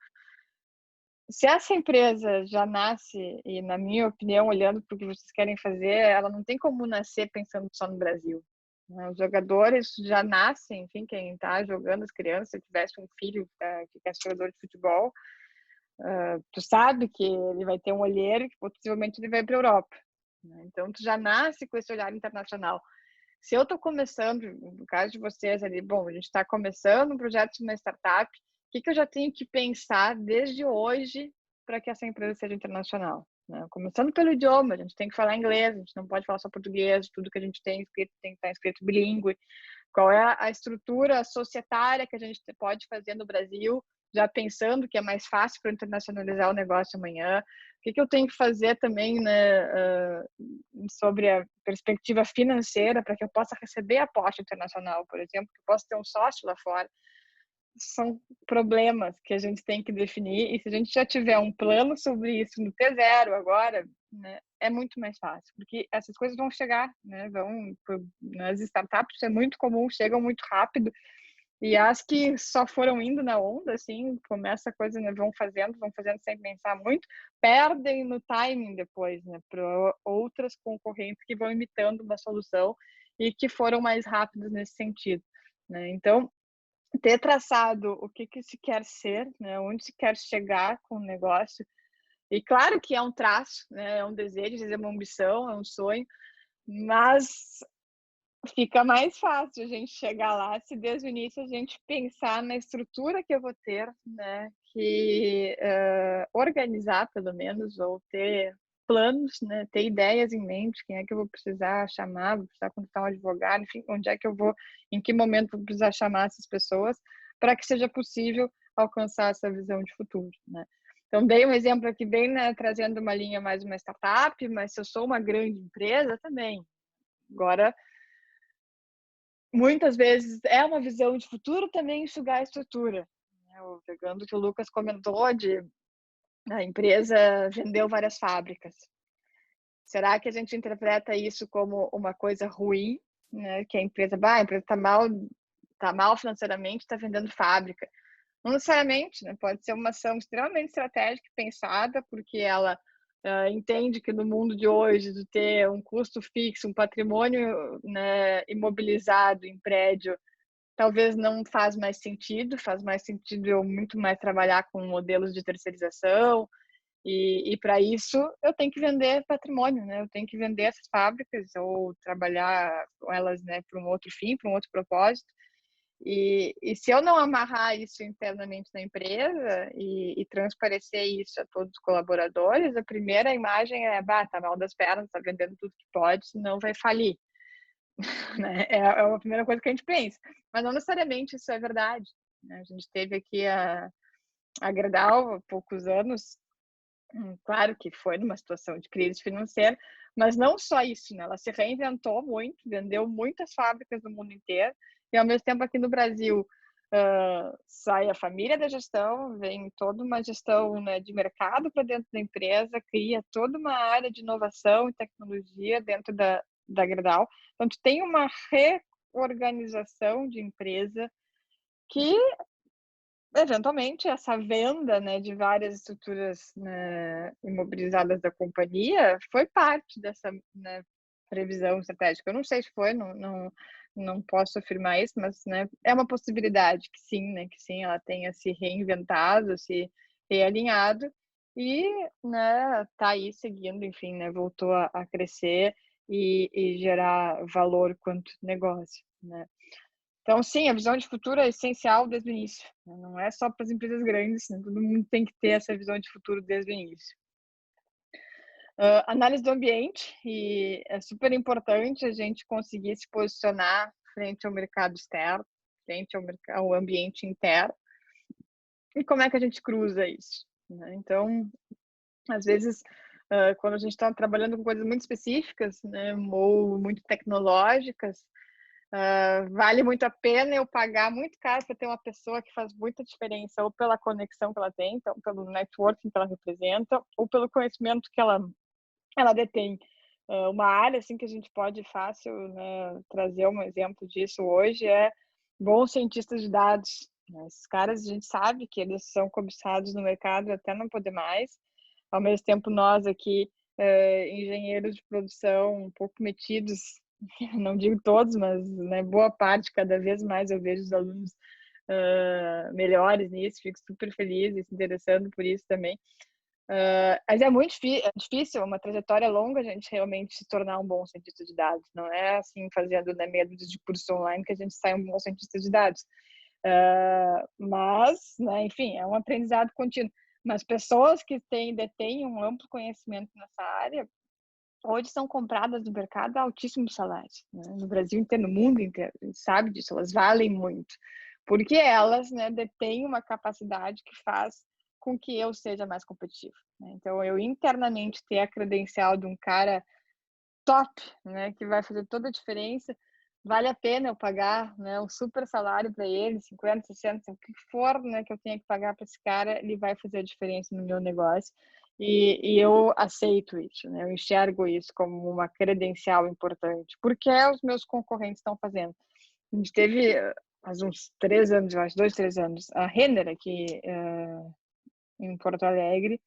Se essa empresa já nasce, e na minha opinião, olhando para o que vocês querem fazer, ela não tem como nascer pensando só no Brasil. Os jogadores já nascem, enfim, quem está jogando, as crianças, se tivesse um filho que quer ser jogador de futebol, tu sabe que ele vai ter um olheiro e que possivelmente ele vai para a Europa. Então, tu já nasce com esse olhar internacional. Se eu estou começando, no caso de vocês ali, bom, a gente está começando um projeto de uma startup, o que eu já tenho que pensar desde hoje para que essa empresa seja internacional? Né? Começando pelo idioma, a gente tem que falar inglês, a gente não pode falar só português, tudo que a gente tem escrito tem que estar escrito bilíngue. Qual é a estrutura societária que a gente pode fazer no Brasil, já pensando que é mais fácil para internacionalizar o negócio amanhã? O que eu tenho que fazer também, né, sobre a perspectiva financeira para que eu possa receber aporte internacional, por exemplo, que eu possa ter um sócio lá fora? São problemas que a gente tem que definir, e se a gente já tiver um plano sobre isso no T0 agora, né, é muito mais fácil, porque essas coisas vão chegar, né, nas startups é muito comum, chegam muito rápido, e as que só foram indo na onda, assim, começa a coisa, né, vão fazendo sem pensar muito, perdem no timing depois, né, para outras concorrentes que vão imitando uma solução e que foram mais rápidos nesse sentido, né? Então, ter traçado o que se quer ser, né, onde se quer chegar com o negócio, e claro que é um traço, né, é um desejo, é uma ambição, é um sonho, mas fica mais fácil a gente chegar lá se desde o início a gente pensar na estrutura que eu vou ter, né, que organizar pelo menos, ou ter planos, né, ter ideias em mente, quem é que eu vou precisar chamar, vou precisar contratar um advogado, enfim, onde é que eu vou, em que momento vou precisar chamar essas pessoas para que seja possível alcançar essa visão de futuro, né. Então, dei um exemplo aqui bem, né, trazendo uma linha mais uma startup, mas se eu sou uma grande empresa também. Agora, muitas vezes é uma visão de futuro também enxugar a estrutura. Pegando o que o Lucas comentou de a empresa vendeu várias fábricas. Será que a gente interpreta isso como uma coisa ruim, né? Que a empresa está mal financeiramente, está vendendo fábrica. Não necessariamente, né? Pode ser uma ação extremamente estratégica, pensada, porque ela entende que no mundo de hoje, de ter um custo fixo, um patrimônio, né, imobilizado em prédio, talvez não faz mais sentido eu muito mais trabalhar com modelos de terceirização, e para isso eu tenho que vender patrimônio, né? Eu tenho que vender essas fábricas ou trabalhar com elas, né, para um outro fim, para um outro propósito. E se eu não amarrar isso internamente na empresa e transparecer isso a todos os colaboradores, a primeira imagem é, tá mal das pernas, tá vendendo tudo que pode, senão vai falir. Né? É a primeira coisa que a gente pensa. Mas não necessariamente isso é verdade, né? A gente teve aqui a Gerdau há poucos anos, claro que foi numa situação de crise financeira, mas não só isso, né? Ela se reinventou muito, vendeu muitas fábricas no mundo inteiro, e ao mesmo tempo aqui no Brasil sai a família da gestão, vem toda uma gestão, né, de mercado para dentro da empresa, cria toda uma área de inovação e tecnologia dentro da Gerdau. Então, tu tem uma reorganização de empresa que, eventualmente, essa venda, né, de várias estruturas, né, imobilizadas da companhia foi parte dessa, né, previsão estratégica. Eu não sei se foi, não posso afirmar isso, mas, né, é uma possibilidade que sim, né, que sim, ela tenha se reinventado, se realinhado e, né, tá aí seguindo, enfim, né, voltou a crescer e gerar valor quanto negócio, né. Então, sim, a visão de futuro é essencial desde o início, né? Não é só para as empresas grandes, né? Todo mundo tem que ter essa visão de futuro desde o início. Análise do ambiente, e é super importante a gente conseguir se posicionar frente ao mercado externo, frente ao ambiente interno. E como é que a gente cruza isso, né? Então, às vezes, quando a gente está trabalhando com coisas muito específicas, né, ou muito tecnológicas, Vale muito a pena eu pagar muito caro para ter uma pessoa que faz muita diferença, ou pela conexão que ela tem, então, pelo networking que ela representa, ou pelo conhecimento que ela detém. Uma área assim que a gente pode fácil, né, trazer um exemplo disso hoje é bons cientistas de dados. Né? Esses caras, a gente sabe que eles são cobiçados no mercado até não poder mais. Ao mesmo tempo, nós aqui, engenheiros de produção, um pouco metidos, não digo todos, mas né, boa parte, cada vez mais eu vejo os alunos melhores nisso, fico super feliz e se interessando por isso também. Mas é muito difícil, uma trajetória longa, a gente realmente se tornar um bom cientista de dados. Não é assim, fazendo né, meia dúzia de curso online que a gente sai um bom cientista de dados. Mas, né, enfim, é um aprendizado contínuo. Mas pessoas que detêm um amplo conhecimento nessa área, hoje são compradas no mercado a altíssimos salários. Né? No Brasil inteiro, no mundo inteiro, a gente sabe disso, elas valem muito. Porque elas né, detêm uma capacidade que faz com que eu seja mais competitivo. Né? Então, eu internamente ter a credencial de um cara top, né, que vai fazer toda a diferença, vale a pena eu pagar né, um super salário para ele, 50, 60, o que for né, que eu tenha que pagar para esse cara, ele vai fazer a diferença no meu negócio. E eu aceito isso, né? Eu enxergo isso como uma credencial importante, porque os meus concorrentes estão fazendo. A gente teve, há uns 3 anos, eu acho, 2, 3 anos, a Renner aqui em Porto Alegre.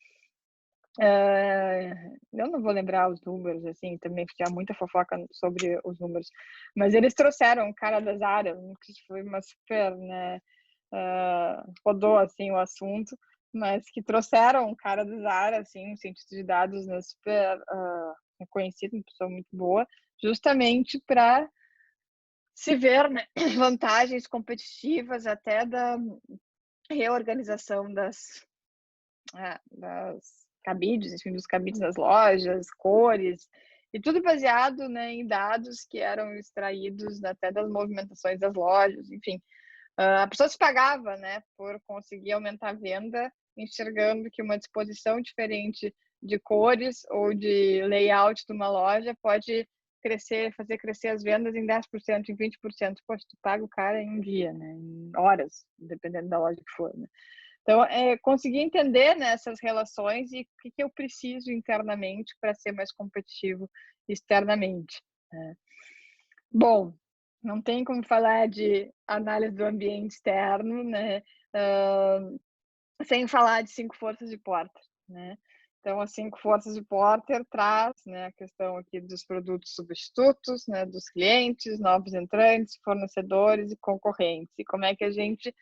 Eu não vou lembrar os números, assim, também tinha muita fofoca sobre os números, mas eles trouxeram um cara da Zara, que foi uma super, né, rodou, assim, o assunto, mas que trouxeram um cara da Zara, assim, um cientista de dados, né, super reconhecido, uma pessoa muito boa, justamente para se ver né, vantagens competitivas até da reorganização das cabides, enfim, dos cabides nas lojas, cores, e tudo baseado né, em dados que eram extraídos até das movimentações das lojas, enfim. A pessoa se pagava né, por conseguir aumentar a venda, enxergando que uma disposição diferente de cores ou de layout de uma loja pode fazer crescer as vendas em 10%, em 20%. Poxa, tu paga o cara em um dia, né, em horas, dependendo da loja que for. Né? Então, conseguir entender né, essas relações e o que eu preciso internamente para ser mais competitivo externamente. Né? Bom, não tem como falar de análise do ambiente externo, né, sem falar de 5 forças de Porter. Né? Então, as 5 forças de Porter traz né, a questão aqui dos produtos substitutos, né, dos clientes, novos entrantes, fornecedores e concorrentes. E como é que a gente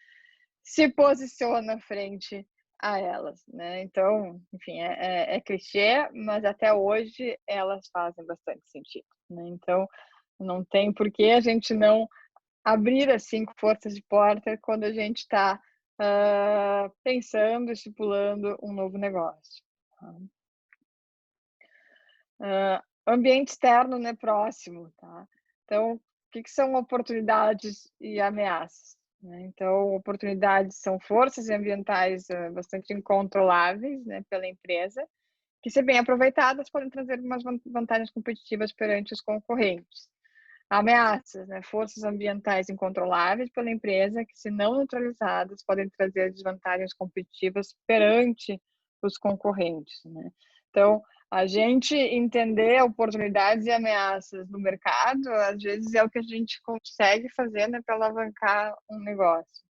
se posiciona frente a elas, né? Então, enfim, é clichê, mas até hoje elas fazem bastante sentido, né? Então, não tem por que a gente não abrir as 5 forças de Porter quando a gente está pensando, estipulando um novo negócio. Ambiente externo, né, próximo, tá? Então, o que são oportunidades e ameaças? Né? Então, oportunidades são forças ambientais bastante incontroláveis né, pela empresa, que, se bem aproveitadas, podem trazer umas vantagens competitivas perante os concorrentes. Ameaças, né, forças ambientais incontroláveis pela empresa, que, se não neutralizadas, podem trazer desvantagens competitivas perante os concorrentes. Né? Então, a gente entender oportunidades e ameaças no mercado, às vezes é o que a gente consegue fazer né, para alavancar um negócio.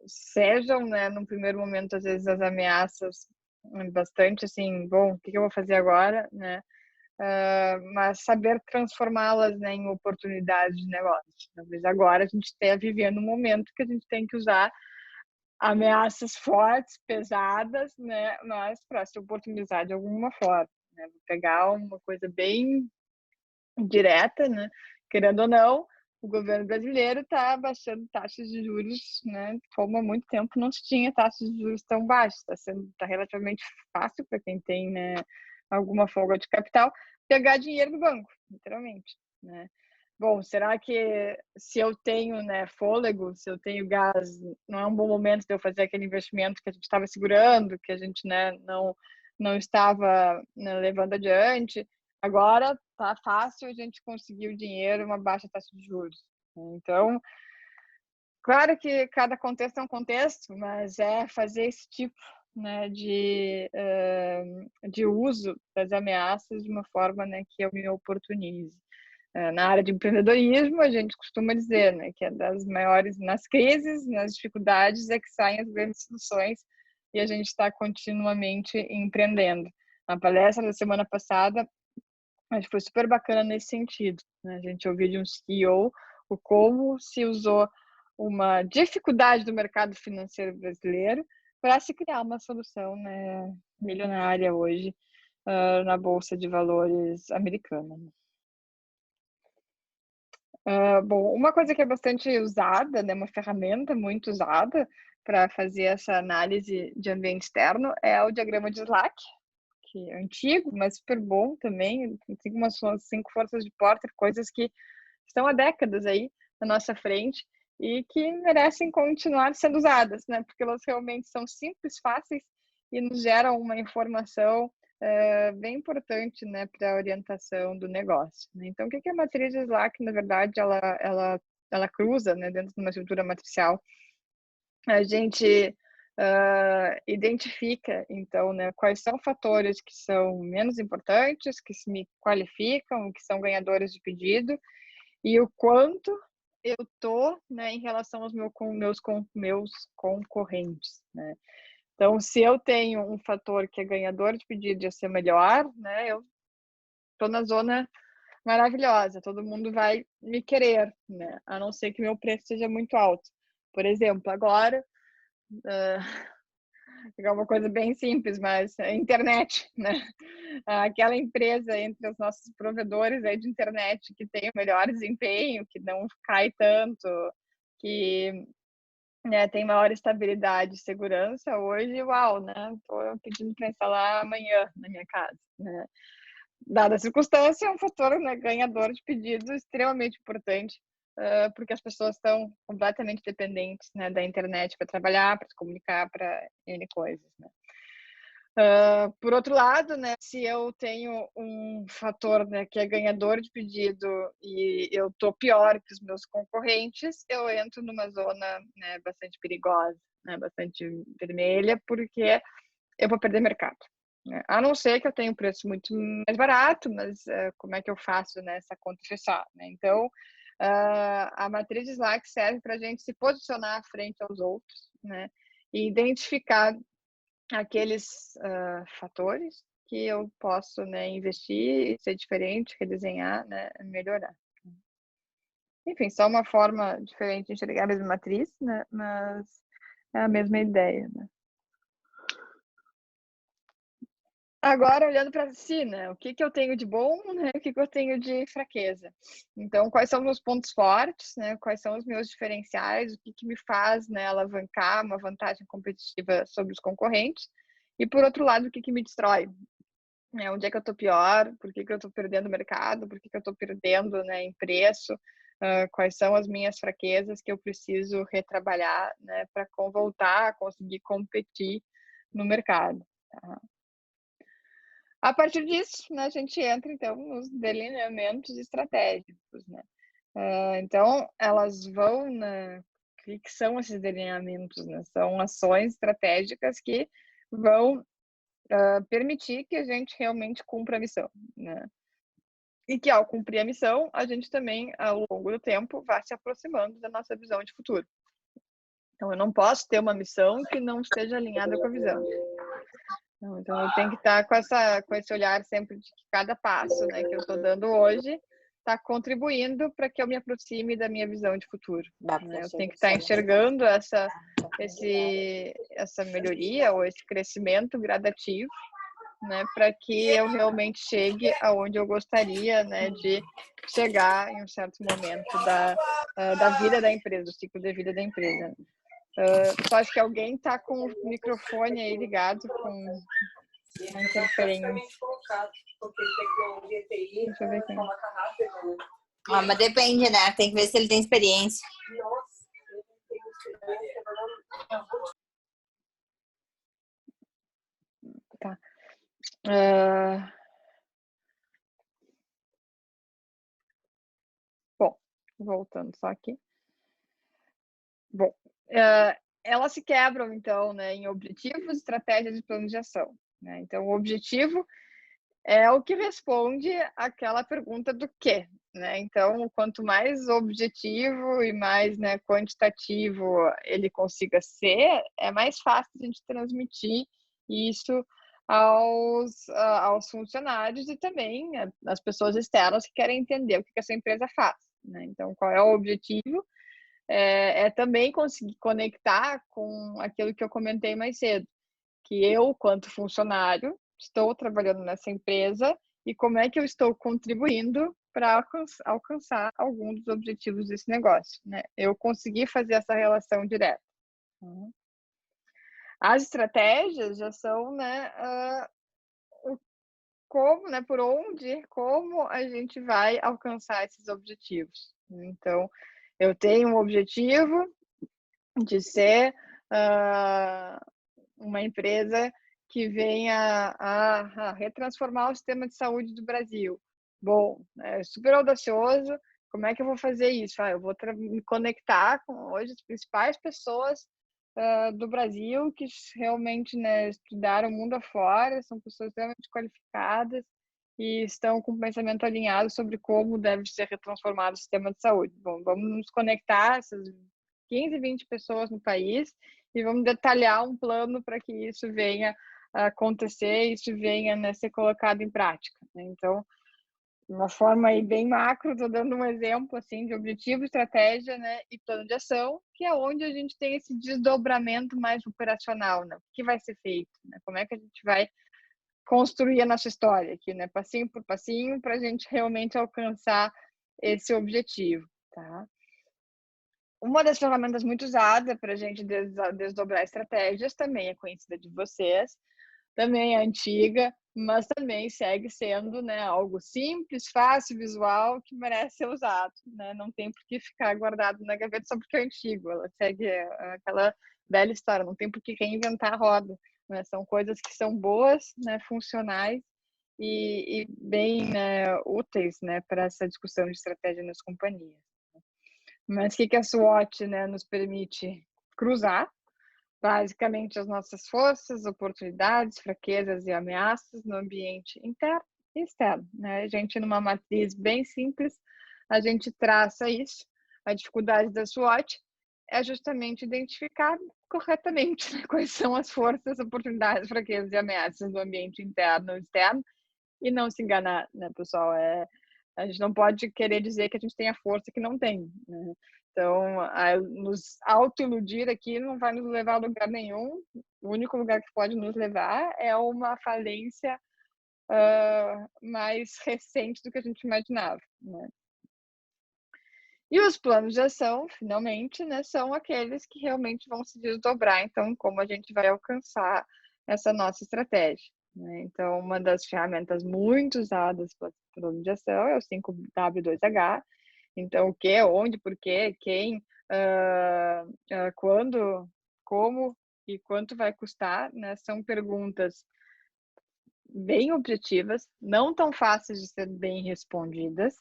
Sejam, né, no primeiro momento, às vezes as ameaças bastante assim, bom, o que eu vou fazer agora, né? Mas saber transformá-las né, em oportunidades de negócio. Talvez agora a gente esteja vivendo um momento que a gente tem que usar ameaças fortes, pesadas, né, mas para se oportunizar de alguma forma. Né? Vou pegar uma coisa bem direta, né? Querendo ou não, o governo brasileiro está baixando taxas de juros, né? Como há muito tempo não se tinha taxas de juros tão baixas. Tá relativamente fácil para quem tem né, alguma folga de capital pegar dinheiro do banco, literalmente, né? Bom, será que se eu tenho né, fôlego, se eu tenho gás, não é um bom momento de eu fazer aquele investimento que a gente estava segurando, que a gente né, não estava né, levando adiante? Agora tá fácil a gente conseguir o dinheiro, uma baixa taxa de juros. Então, claro que cada contexto é um contexto, mas é fazer esse tipo, né, de uso das ameaças de uma forma, né, que eu me oportunize. Na área de empreendedorismo, a gente costuma dizer, né, que é das maiores, nas crises, nas dificuldades, é que saem as grandes soluções e a gente está continuamente empreendendo. Na palestra da semana passada, acho que foi super bacana nesse sentido, né? A gente ouviu de um CEO o como se usou uma dificuldade do mercado financeiro brasileiro para se criar uma solução, né, milionária hoje na Bolsa de Valores americana. Bom, uma coisa que é bastante usada, né, uma ferramenta muito usada para fazer essa análise de ambiente externo é o diagrama de Slack, que é antigo, mas super bom também. Tem umas 5 forças de Porter, coisas que estão há décadas aí na nossa frente e que merecem continuar sendo usadas, né? Porque elas realmente são simples, fáceis e nos geram uma informação bem importante, né, para a orientação do negócio. Né? Então, o que é a matriz de Slack? Na verdade, ela cruza, né, dentro de uma estrutura matricial. A gente identifica, então, né, quais são fatores que são menos importantes, que se me qualificam, que são ganhadores de pedido, e o quanto eu tô, né, em relação aos meus concorrentes, né? Então, se eu tenho um fator que é ganhador de pedido de ser melhor, né, eu tô na zona maravilhosa, todo mundo vai me querer, né? A não ser que meu preço seja muito alto. Por exemplo, agora, é uma coisa bem simples, mas a internet, né? Aquela empresa entre os nossos provedores aí de internet que tem o melhor desempenho, que não cai tanto, que, né, tem maior estabilidade e segurança, hoje, uau, né? Estou pedindo para instalar amanhã na minha casa, né? Dada a circunstância, é um fator, né, ganhador de pedidos extremamente importante, porque as pessoas estão completamente dependentes, né, da internet para trabalhar, para se comunicar, para N coisas, né? Por outro lado, né, se eu tenho um fator, né, que é ganhador de pedido e eu estou pior que os meus concorrentes, eu entro numa zona, né, bastante perigosa, né, bastante vermelha, porque eu vou perder mercado. Né? A não ser que eu tenha um preço muito mais barato, mas como é que eu faço, né, essa conta fechar? Né? Então, a matriz de Slack serve para a gente se posicionar à frente aos outros, né, e identificar aqueles fatores que eu posso, né, investir, ser diferente, redesenhar, né, melhorar. Enfim, só uma forma diferente de enxergar a mesma matriz, né, mas é a mesma ideia, né? Agora, olhando para si, né, o que eu tenho de bom, né, o que eu tenho de fraqueza. Então, quais são meus pontos fortes, né, quais são os meus diferenciais, o que me faz, né, alavancar uma vantagem competitiva sobre os concorrentes. E, por outro lado, o que me destrói. Onde é que eu estou pior, por que eu estou perdendo mercado, por que eu estou perdendo, né, em preço, quais são as minhas fraquezas que eu preciso retrabalhar, né, para voltar a conseguir competir no mercado. Tá? A partir disso, né, a gente entra, então, nos delineamentos estratégicos, né? Então, elas vão, né, o que são esses delineamentos, né? São ações estratégicas que vão permitir que a gente realmente cumpra a missão, né? E que ao cumprir a missão, a gente também, ao longo do tempo, vai se aproximando da nossa visão de futuro. Então, eu não posso ter uma missão que não esteja alinhada com a visão. Então, eu tenho que estar com esse olhar sempre de que cada passo, né, que eu estou dando hoje está contribuindo para que eu me aproxime da minha visão de futuro. Né? Eu tenho que estar enxergando essa melhoria ou esse crescimento gradativo, né, para que eu realmente chegue aonde eu gostaria, né, de chegar em um certo momento da vida da empresa, do ciclo de vida da empresa. Só acho que alguém está com o microfone aí ligado com uma interferência. Deixa eu ver quem. Mas depende, né? Tem que ver se ele tem experiência. Tá. voltando só aqui. Bom, elas se quebram, então, né, em objetivos, estratégias e planos de ação, né? Então, o objetivo é o que responde àquela pergunta do quê, né? Então, quanto mais objetivo e mais, né, quantitativo ele consiga ser, é mais fácil a gente transmitir isso aos funcionários e também às pessoas externas que querem entender o que essa empresa faz, né? Então, qual é o objetivo? É também conseguir conectar com aquilo que eu comentei mais cedo, que eu, quanto funcionário, estou trabalhando nessa empresa e como é que eu estou contribuindo para alcançar algum dos objetivos desse negócio, né? Eu consegui fazer essa relação direta. As estratégias já são, né, como, né, por onde, como a gente vai alcançar esses objetivos. Então, eu tenho um objetivo de ser uma empresa que venha a retransformar o sistema de saúde do Brasil. Bom, é super audacioso. Como é que eu vou fazer isso? Eu vou me conectar com hoje as principais pessoas do Brasil que realmente, né, estudaram o mundo afora, são pessoas extremamente qualificadas e estão com o pensamento alinhado sobre como deve ser retransformado o sistema de saúde. Bom, vamos nos conectar essas 15, 20 pessoas no país e vamos detalhar um plano para que isso venha a acontecer, isso venha, né, ser colocado em prática, né? Então, de uma forma aí bem macro, estou dando um exemplo assim de objetivo, estratégia, né, e plano de ação, que é onde a gente tem esse desdobramento mais operacional, né? O que vai ser feito, né? Como é que a gente vai construir a nossa história aqui, né, passinho por passinho, para a gente realmente alcançar esse objetivo, tá? Uma das ferramentas muito usada para a gente desdobrar estratégias também é conhecida de vocês, também é antiga, mas também segue sendo, né, algo simples, fácil, visual, que merece ser usado, né? Não tem por que ficar guardado na gaveta só porque é antigo, ela segue aquela velha história, não tem por que reinventar a roda, né? São coisas que são boas, né, funcionais e bem, né, úteis, né, para essa discussão de estratégia nas companhias. Mas o que a SWOT, né, nos permite cruzar? Basicamente, as nossas forças, oportunidades, fraquezas e ameaças no ambiente interno e externo, né? A gente, numa matriz bem simples, a gente traça isso. A dificuldade da SWOT é justamente identificar corretamente, né, quais são as forças, oportunidades, fraquezas e ameaças do ambiente interno e externo e não se enganar, né, pessoal? A gente não pode querer dizer que a gente tem a força que não tem, né? Então, nos auto-iludir aqui não vai nos levar a lugar nenhum. O único lugar que pode nos levar é uma falência mais recente do que a gente imaginava, né? E os planos de ação, finalmente, né, são aqueles que realmente vão se desdobrar, então, como a gente vai alcançar essa nossa estratégia, né? Então, uma das ferramentas muito usadas para plano de ação é o 5W2H. Então, o que, onde, por quê, quem, quando, como e quanto vai custar, né? São perguntas bem objetivas, não tão fáceis de ser bem respondidas,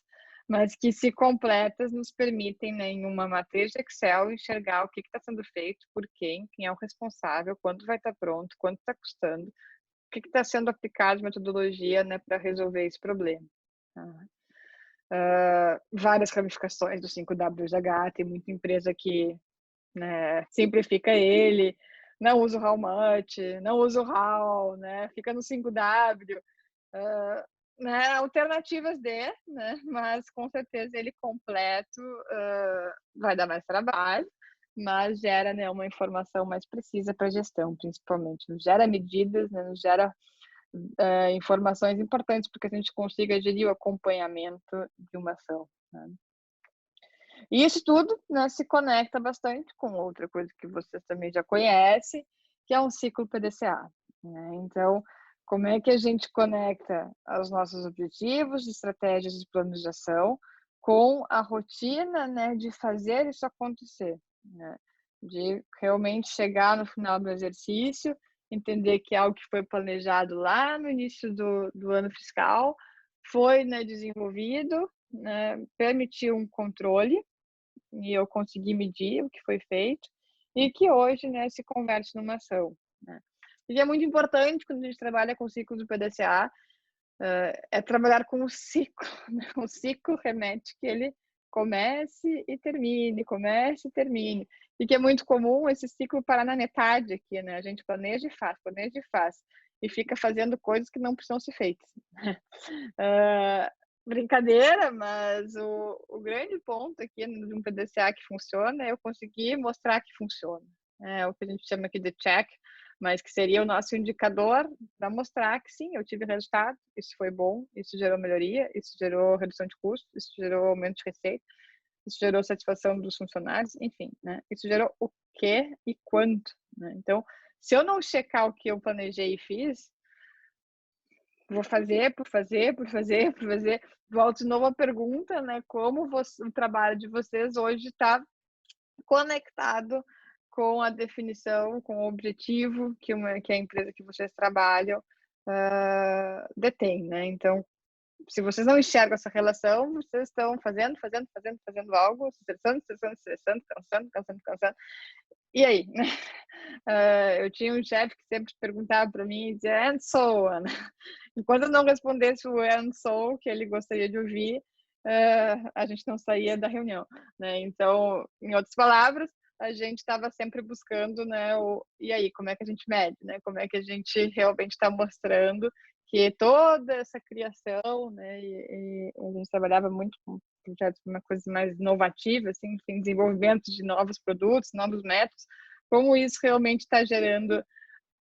mas que, se completas, nos permitem, né, em uma matriz de Excel, enxergar o que está sendo feito, por quem é o responsável, quando vai estar pronto, quanto está custando, o que está sendo aplicado de metodologia, né, para resolver esse problema. Várias ramificações do 5WH, tem muita empresa que, né, simplifica ele, não usa o how much, não usa o how, né, fica no 5W, né, alternativas de, né, mas com certeza ele completo vai dar mais trabalho, mas gera, né, uma informação mais precisa para a gestão, principalmente, nos gera medidas, né, nos gera informações importantes para que a gente consiga gerir o acompanhamento de uma ação, né? E isso tudo, né, se conecta bastante com outra coisa que vocês também já conhecem, que é um ciclo PDCA, né? Então, como é que a gente conecta os nossos objetivos, estratégias e planos de ação com a rotina, né, de fazer isso acontecer, né? De realmente chegar no final do exercício, entender que algo que foi planejado lá no início do ano fiscal foi, né, desenvolvido, né, permitiu um controle, e eu consegui medir o que foi feito e que hoje, né, se converte numa ação, né? E é muito importante quando a gente trabalha com ciclos do PDCA, é trabalhar com o ciclo, né? O ciclo remete que ele comece e termine, comece e termine. E que é muito comum esse ciclo parar na metade aqui, né? A gente planeja e faz, e fica fazendo coisas que não precisam ser feitas. Brincadeira, mas o grande ponto aqui de um PDCA que funciona é eu conseguir mostrar que funciona. É o que a gente chama aqui de check, mas que seria o nosso indicador para mostrar que sim, eu tive resultado, isso foi bom, isso gerou melhoria, isso gerou redução de custos, isso gerou aumento de receita, isso gerou satisfação dos funcionários, enfim, né? Isso gerou o que e quanto, né? Então, se eu não checar o que eu planejei e fiz, vou fazer por fazer, por fazer, por fazer. Volto de novo à pergunta, né? Como o trabalho de vocês hoje está conectado com a definição, com o objetivo que a empresa que vocês trabalham detém, né? Então, se vocês não enxergam essa relação, vocês estão fazendo algo, se estressando, cansando. E aí? Eu tinha um chefe que sempre perguntava para mim, dizia, and so on. Enquanto eu não respondesse o and so, que ele gostaria de ouvir, a gente não saía da reunião, né? Então, em outras palavras, a gente estava sempre buscando, né, e aí, como é que a gente mede, né? Como é que a gente realmente está mostrando que toda essa criação, né, e a gente trabalhava muito com projetos, uma coisa mais inovativa, assim, enfim, desenvolvimento de novos produtos, novos métodos, como isso realmente está gerando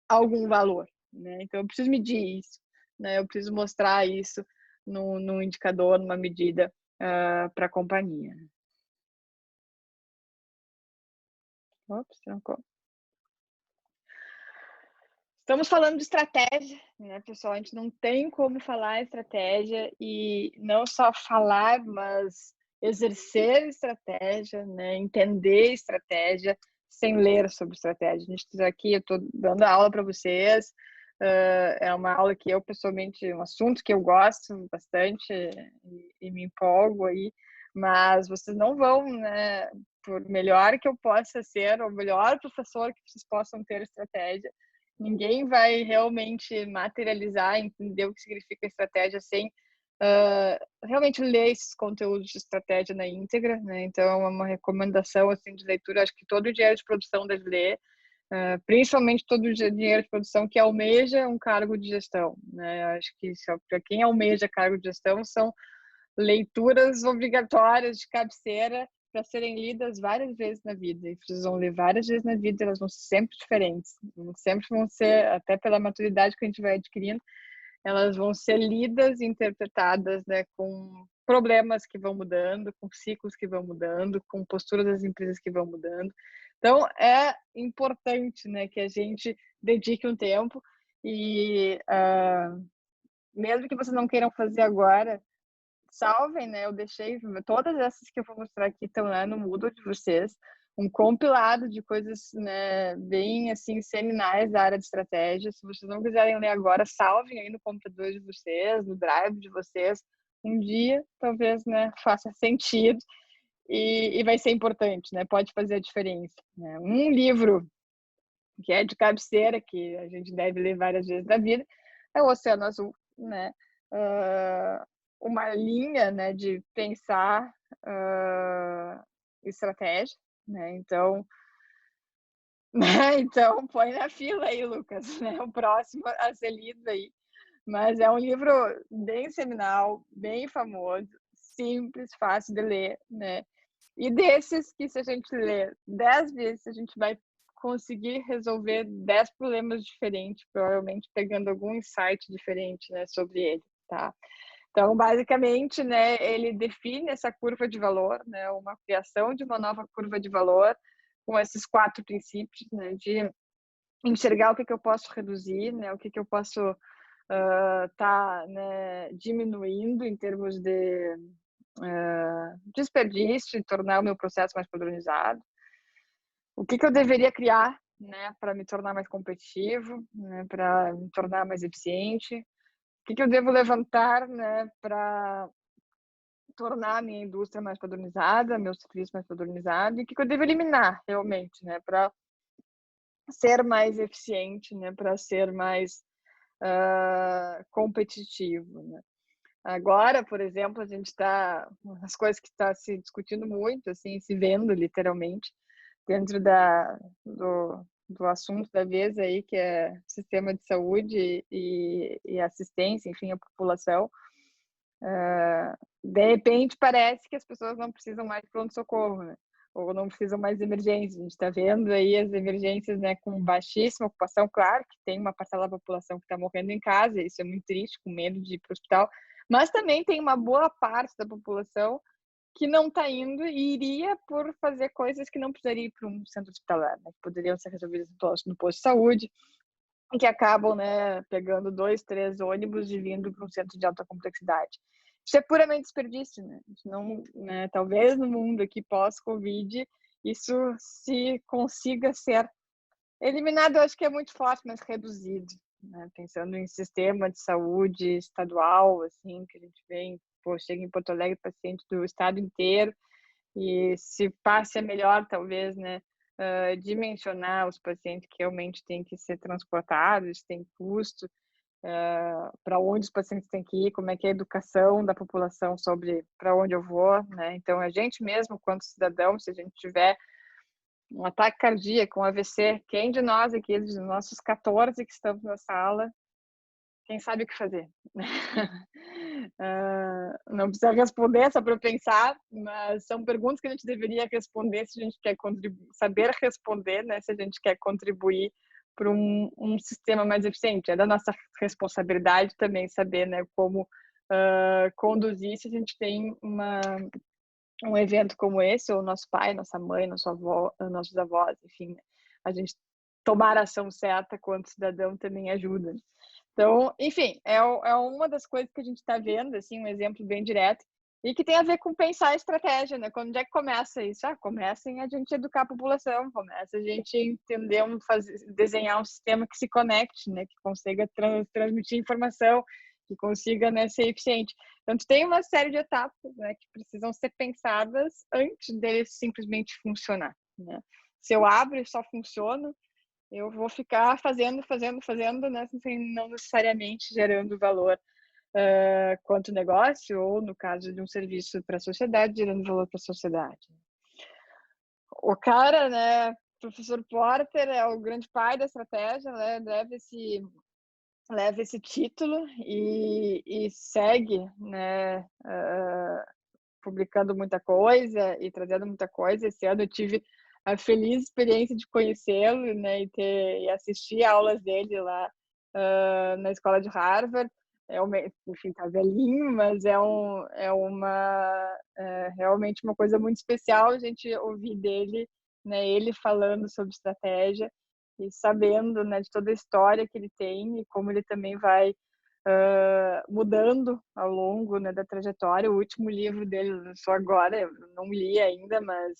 algum valor, né? Então, eu preciso medir isso, né? Eu preciso mostrar isso num indicador, numa medida para a companhia. Ops, trancou. Estamos falando de estratégia, né, pessoal? A gente não tem como falar estratégia e não só falar, mas exercer estratégia, né? Entender estratégia sem ler sobre estratégia. A gente está aqui, eu estou dando aula para vocês, é uma aula que eu pessoalmente, um assunto que eu gosto bastante e me empolgo aí, mas vocês não vão, né? Por melhor que eu possa ser, ou melhor professor que vocês possam ter estratégia, ninguém vai realmente materializar, entender o que significa estratégia sem realmente ler esses conteúdos de estratégia na íntegra, né? Então, é uma recomendação assim de leitura. Acho que todo engenheiro de produção deve ler, principalmente todo engenheiro de produção que almeja um cargo de gestão, né? Acho que para quem almeja cargo de gestão são leituras obrigatórias de cabeceira para serem lidas várias vezes na vida. E precisam ler várias vezes na vida, elas vão ser sempre diferentes. Sempre vão ser, até pela maturidade que a gente vai adquirindo, elas vão ser lidas e interpretadas, né, com problemas que vão mudando, com ciclos que vão mudando, com posturas das empresas que vão mudando. Então, é importante, né, que a gente dedique um tempo e, mesmo que vocês não queiram fazer agora, salvem, né? Eu deixei todas essas que eu vou mostrar aqui estão lá no Moodle de vocês, um compilado de coisas, né, bem assim seminais da área de estratégia. Se vocês não quiserem ler agora, salvem aí no computador de vocês, no drive de vocês. Um dia, talvez, né, faça sentido e vai ser importante, né? Pode fazer a diferença, né? Um livro que é de cabeceira, que a gente deve ler várias vezes na vida, é o Oceano Azul, né? Uma linha, né, de pensar estratégia, né? Então, né? Então põe na fila aí, Lucas, né? O próximo a ser lido aí. Mas é um livro bem seminal, bem famoso, simples, fácil de ler, né? E desses que se a gente ler 10 vezes, a gente vai conseguir resolver 10 problemas diferentes, provavelmente pegando algum insight diferente, né, sobre ele, tá? Então, basicamente, né, ele define essa curva de valor, né, uma criação de uma nova curva de valor com esses 4 princípios, né, de enxergar o que eu posso reduzir, né, o que eu posso né, diminuindo em termos de desperdício e tornar o meu processo mais padronizado. O que eu deveria criar, né, para me tornar mais competitivo, né, para me tornar mais eficiente? O que eu devo levantar, né, para tornar a minha indústria mais padronizada, meu serviço mais padronizado, e o que eu devo eliminar realmente, né, para ser mais eficiente, né, para ser mais competitivo, né. Agora, por exemplo, a gente está, as coisas que está se discutindo muito, assim, se vendo literalmente, dentro do assunto da vez aí, que é sistema de saúde e assistência, enfim, a população. De repente, parece que as pessoas não precisam mais de pronto-socorro, né? Ou não precisam mais de emergência. A gente está vendo aí as emergências, né, com baixíssima ocupação. Claro que tem uma parcela da população que está morrendo em casa, isso é muito triste, com medo de ir para o hospital, mas também tem uma boa parte da população que não está indo e iria por fazer coisas que não precisaria ir para um centro hospitalar, né? Que poderiam ser resolvidas no posto de saúde, e que acabam, né, pegando 2, 3 ônibus e vindo para um centro de alta complexidade. Isso é puramente desperdício, né? Não, né, talvez no mundo aqui pós-Covid isso se consiga ser eliminado, eu acho que é muito forte, mas reduzido, né? Pensando em sistema de saúde estadual, assim, que a gente vê, pô, chega em Porto Alegre paciente do estado inteiro, e se passe a melhor, talvez, né, dimensionar os pacientes que realmente têm que ser transportados, tem custo, para onde os pacientes têm que ir, como é que é a educação da população sobre para onde eu vou, né? Então, a gente mesmo, quanto cidadão, se a gente tiver um ataque cardíaco, um AVC, quem de nós aqui, dos nossos 14 que estamos na sala, quem sabe o que fazer? Não precisa responder, só para pensar, mas são perguntas que a gente deveria responder se a gente quer saber responder, né? Se a gente quer contribuir para um sistema mais eficiente. É da nossa responsabilidade também saber, né, como conduzir se a gente tem um evento como esse, ou nosso pai, nossa mãe, nossa avó, nossos avós, enfim, a gente tomar a ação certa quanto cidadão também ajuda. Então, enfim, é uma das coisas que a gente está vendo, assim, um exemplo bem direto, e que tem a ver com pensar a estratégia, né? Quando é que começa isso? Começa em a gente educar a população, começa a gente entender, desenhar um sistema que se conecte, né? Que consiga transmitir informação, que consiga, né, ser eficiente. Então, tem uma série de etapas, né, que precisam ser pensadas antes dele simplesmente funcionar, né? Se eu abro e só funciona, eu vou ficar fazendo, né, não necessariamente gerando valor quanto negócio, ou no caso de um serviço para a sociedade, gerando valor para a sociedade. O cara, né, professor Porter é o grande pai da estratégia, né, leva esse título e segue, né, publicando muita coisa e trazendo muita coisa. Esse ano eu tive a feliz experiência de conhecê-lo, né, e assistir aulas dele lá na escola de Harvard. Enfim, tá velhinho, mas realmente uma coisa muito especial a gente ouvir dele, né, ele falando sobre estratégia e sabendo, né, de toda a história que ele tem e como ele também vai mudando ao longo, né, da trajetória. O último livro dele lançou agora, eu não li ainda, mas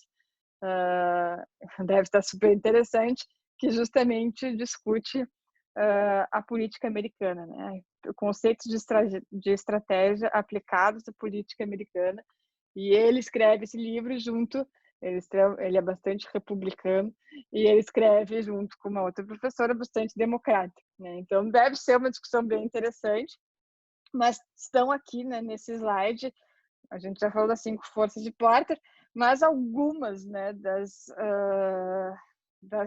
deve estar super interessante, que justamente discute a política americana, né? Conceitos de estratégia aplicados à política americana. E ele escreve esse livro junto, ele é bastante republicano, e ele escreve junto com uma outra professora bastante democrática, né? Então deve ser uma discussão bem interessante, mas estão aqui, né, nesse slide, a gente já falou das 5 forças de Porter, mas algumas, né, das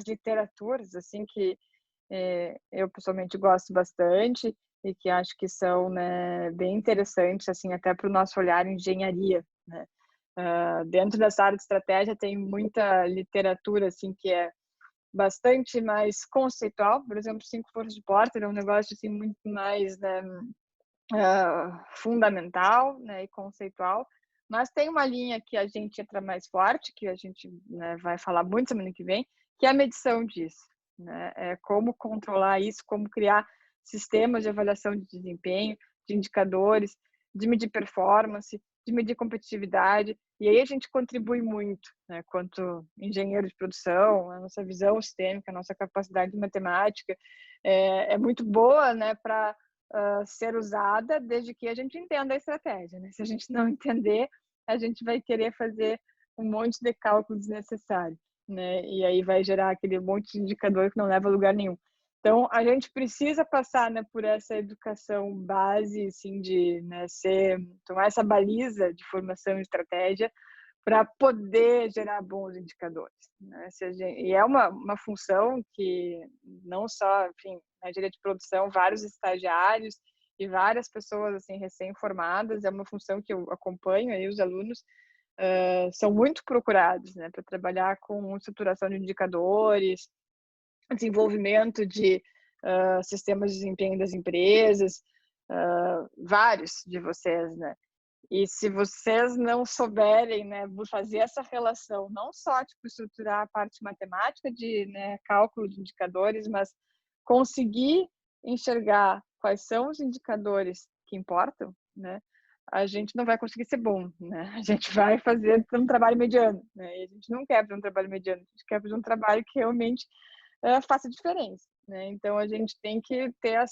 literaturas, assim, que eu pessoalmente gosto bastante e que acho que são, né, bem interessantes, assim, até para o nosso olhar em engenharia, né? Dentro dessa área de estratégia tem muita literatura, assim, que é bastante mais conceitual. Por exemplo, 5 forças de Porter é um negócio, assim, muito mais, né, fundamental, né, e conceitual, mas tem uma linha que a gente entra mais forte, que a gente, né, vai falar muito semana que vem, que é a medição disso, né? É como controlar isso, como criar sistemas de avaliação de desempenho, de indicadores, de medir performance, de medir competitividade, e aí a gente contribui muito, né, quanto engenheiro de produção, a nossa visão sistêmica, a nossa capacidade de matemática é muito boa, né, para ser usada desde que a gente entenda a estratégia, né? Se a gente não entender, a gente vai querer fazer um monte de cálculo desnecessário, né? E aí vai gerar aquele monte de indicador que não leva a lugar nenhum. Então, a gente precisa passar, né, por essa educação base, assim, de, né, tomar essa baliza de formação e estratégia para poder gerar bons indicadores, né? E é uma função que não só, enfim, na engenharia de produção, vários estagiários e várias pessoas assim recém-formadas, é uma função que eu acompanho aí os alunos são muito procurados, né, para trabalhar com estruturação de indicadores, desenvolvimento de sistemas de desempenho das empresas, vários de vocês, né? E se vocês não souberem, né, fazer essa relação, não só tipo estruturar a parte matemática de, né, cálculo de indicadores, mas conseguir enxergar quais são os indicadores que importam, né, a gente não vai conseguir ser bom, né? A gente vai fazer um trabalho mediano, né? E a gente não quer fazer um trabalho mediano, a gente quer fazer um trabalho que realmente faça diferença, né? Então a gente tem que ter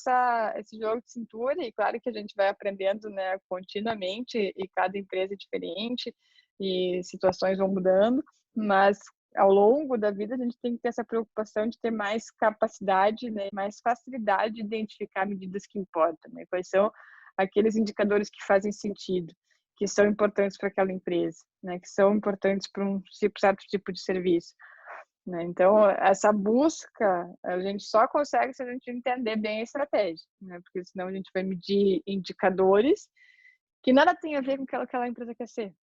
esse jogo de cintura e claro que a gente vai aprendendo, né, continuamente e cada empresa é diferente e situações vão mudando, mas ao longo da vida a gente tem que ter essa preocupação de ter mais capacidade, né, mais facilidade de identificar medidas que importam, né? Quais são aqueles indicadores que fazem sentido, que são importantes para aquela empresa, né, que são importantes para um certo tipo de serviço. Né? Então, essa busca a gente só consegue se a gente entender bem a estratégia, né? Porque senão a gente vai medir indicadores que nada tem a ver com o que aquela empresa quer ser,